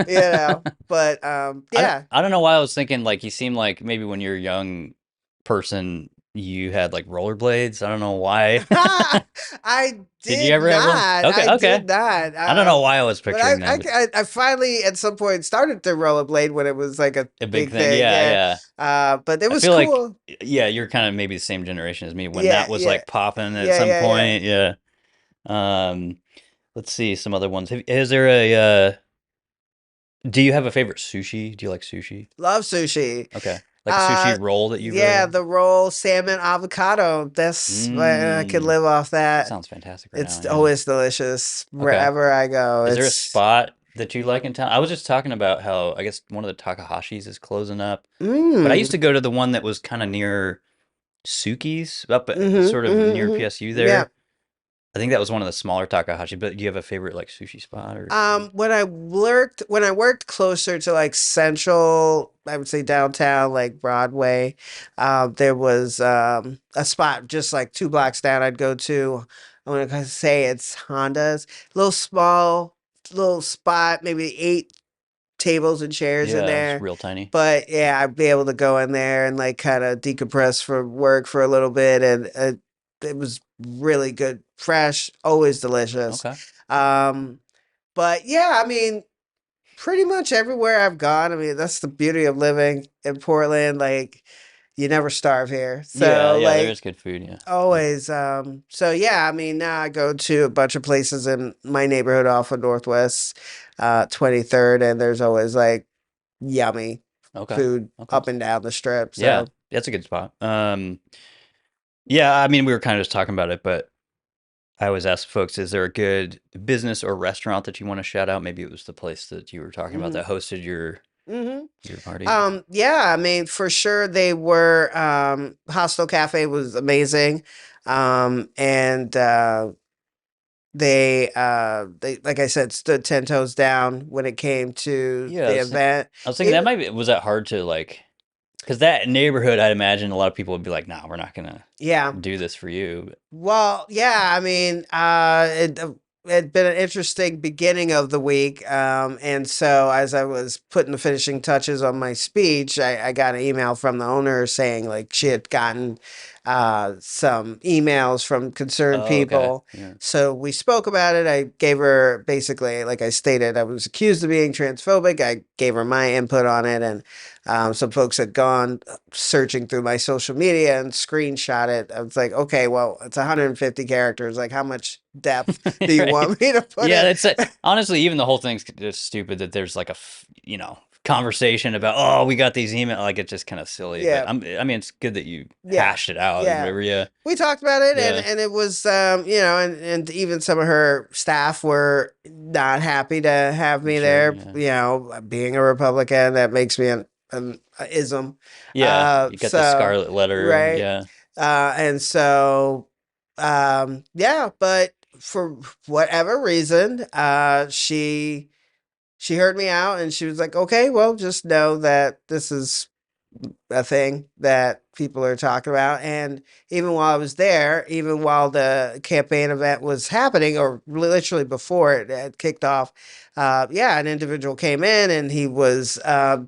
you know, but yeah. I don't know why I was thinking like you seemed like maybe when you're a young person you had like rollerblades. I don't know why. I did you ever not. Have one? Okay. I did not. I don't know why I was picturing that. I finally at some point started to rollerblade when it was like a big thing. Yeah. But it was cool. Like, you're kind of maybe the same generation as me when that was like popping at some point. Let's see some other ones. Is there a do you have a favorite sushi? Do you like sushi? Love sushi. Okay. Like a sushi roll that you the roll, salmon, avocado. That's I could live off that. Sounds fantastic It's always delicious wherever I go. Is there a spot that you like in town? I was just talking about how I guess one of the Takahashis is closing up. But I used to go to the one that was kind of near Suki's, up at sort of near PSU there. Yeah. I think that was one of the smaller Takahashi, but do you have a favorite like sushi spot or when I worked closer to like central, I would say downtown, like Broadway, there was a spot just like 2 blocks down I'd go to. I want to say it's Honda's. Little spot, maybe 8 tables and chairs in there. It's real tiny. But yeah, I'd be able to go in there and like kind of decompress for work for a little bit, and it was really good, fresh, always delicious. Okay. But yeah, I mean, pretty much everywhere I've gone. I mean, that's the beauty of living in Portland. Like, you never starve here. So like, there's good food. Yeah, always. So yeah, I mean, now I go to a bunch of places in my neighborhood off of Northwest 23rd, and there's always like yummy food up and down the strip. So. Yeah, that's a good spot. Yeah, I mean, we were kind of just talking about it, but I always ask folks, is there a good business or restaurant that you want to shout out? Maybe it was the place that you were talking about that hosted your party. Yeah, I mean, for sure they were, Hostel Cafe was amazing. And they, like I said, stood 10 toes down when it came to the event. I was thinking was that hard to like, because that neighborhood, I'd imagine a lot of people would be like, "Nah, we're not gonna do this for you." Well, yeah, I mean, had been an interesting beginning of the week. And so as I was putting the finishing touches on my speech, I got an email from the owner saying like she had gotten some emails from concerned Oh, okay. people. Yeah. So we spoke about it. I gave her basically, like I stated, I was accused of being transphobic. I gave her my input on it. And some folks had gone searching through my social media and screenshot it. I was like, okay, well, it's 150 characters. Like, how much depth do you Right. want me to put Yeah, in? it's honestly, even the whole thing's just stupid that there's like a conversation about, oh, we got these emails. Like, it's just kind of silly. Yeah. But I mean, it's good that you Yeah. hashed it out. Yeah. Or whatever. Yeah. We talked about it, Yeah. and it was, and even some of her staff were not happy to have me Sure, there. yeah. You know, being a Republican, that makes me an ism. Yeah. You got the scarlet letter. right. Yeah. And so, yeah, but for whatever reason, she heard me out and she was like, okay, well, just know that this is a thing that people are talking about. And even while I was there, even while the campaign event was happening, or literally before it had kicked off, an individual came in and he was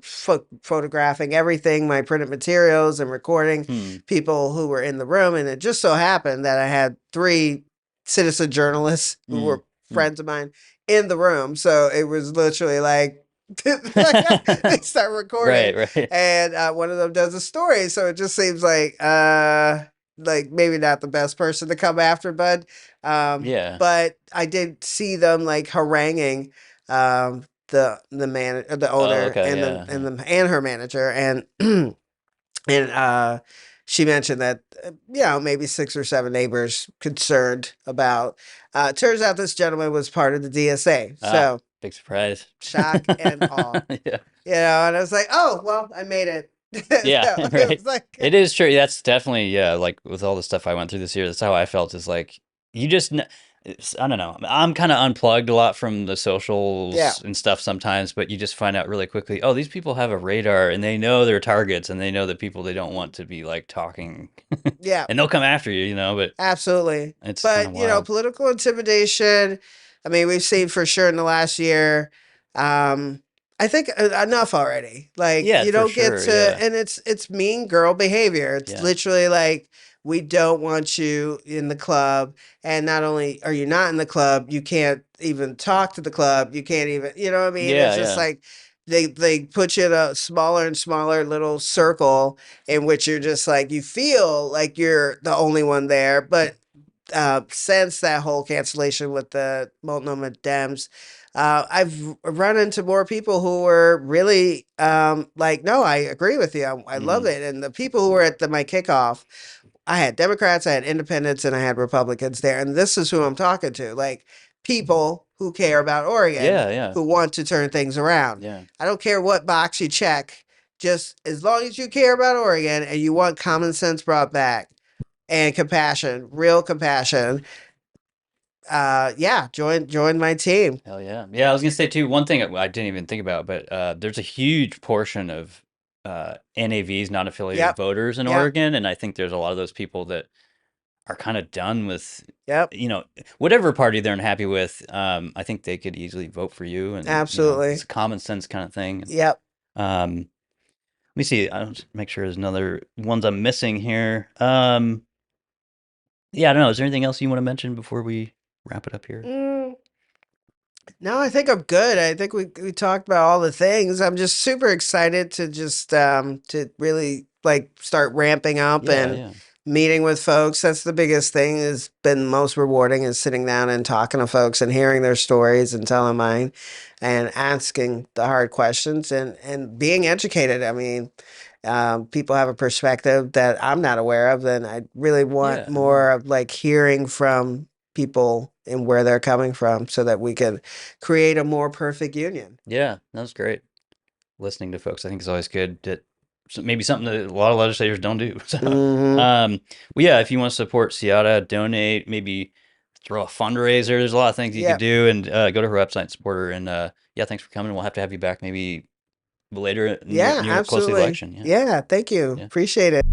photographing everything, my printed materials, and recording people who were in the room. And it just so happened that I had 3 citizen journalists who were friends of mine in the room. So it was literally like, they start recording, Right. and one of them does a story. So it just seems like maybe not the best person to come after, Bud. Yeah. But I did see them like haranguing the owner okay, and her manager, and and she mentioned that maybe 6 or 7 neighbors concerned about. Turns out this gentleman was part of the DSA, so big surprise. shock and awe. Yeah. And I was like, oh well, I made it. Yeah, So right. it was like, It is true. That's definitely, like with all the stuff I went through this year, that's how I felt, is like, you just, I don't know. I'm kind of unplugged a lot from the socials and stuff sometimes, but you just find out really quickly, oh, these people have a radar and they know their targets and they know the people they don't want to be like talking. yeah, And they'll come after you, but absolutely. it's But kinda wild. political intimidation. I mean, we've seen for sure in the last year. I think enough already. Like, Yeah, you for don't get sure, to, yeah. and it's mean girl behavior. It's Yeah. literally like, we don't want you in the club. And not only are you not in the club, you can't even talk to the club. You can't even, you know what I mean? Yeah, It's just yeah. like they put you in a smaller and smaller little circle in which you're just like, you feel like you're the only one there. But since that whole cancellation with the Multnomah Dems, I've run into more people who were really like, no, I agree with you. I love it. And the people who were at my kickoff, I had Democrats, I had independents, and I had Republicans there. And this is who I'm talking to, like people who care about Oregon, Yeah. who want to turn things around. Yeah. I don't care what box you check, just as long as you care about Oregon and you want common sense brought back and compassion, real compassion. Join my team. Hell yeah. Yeah, I was gonna say too, one thing I didn't even think about, but there's a huge portion of NAVs, non-affiliated Yep. voters in Yep. Oregon, and I think there's a lot of those people that are kind of done with, Yep. whatever party they're unhappy with. I think they could easily vote for you, and Absolutely. it's a common sense kind of thing. Yep. Let me see. I'll just make sure there's another ones I'm missing here. Yeah, I don't know. Is there anything else you want to mention before we wrap it up here? No, I think I'm good. I think we talked about all the things. I'm just super excited to just to really like start ramping up and meeting with folks. That's the biggest thing, has been most rewarding, is sitting down and talking to folks and hearing their stories and telling mine and asking the hard questions and being educated. I mean, people have a perspective that I'm not aware of, and I really want more of like hearing from people and where they're coming from so that we can create a more perfect union. Yeah, that was great. Listening to folks, I think, is always good. Maybe something that a lot of legislators don't do. So, well, yeah, if you want to support Ciatta, donate, maybe throw a fundraiser. There's a lot of things you could do, and go to her website and support her. And yeah, thanks for coming. We'll have to have you back maybe later near close to the absolutely. election. Yeah, thank you. Appreciate it.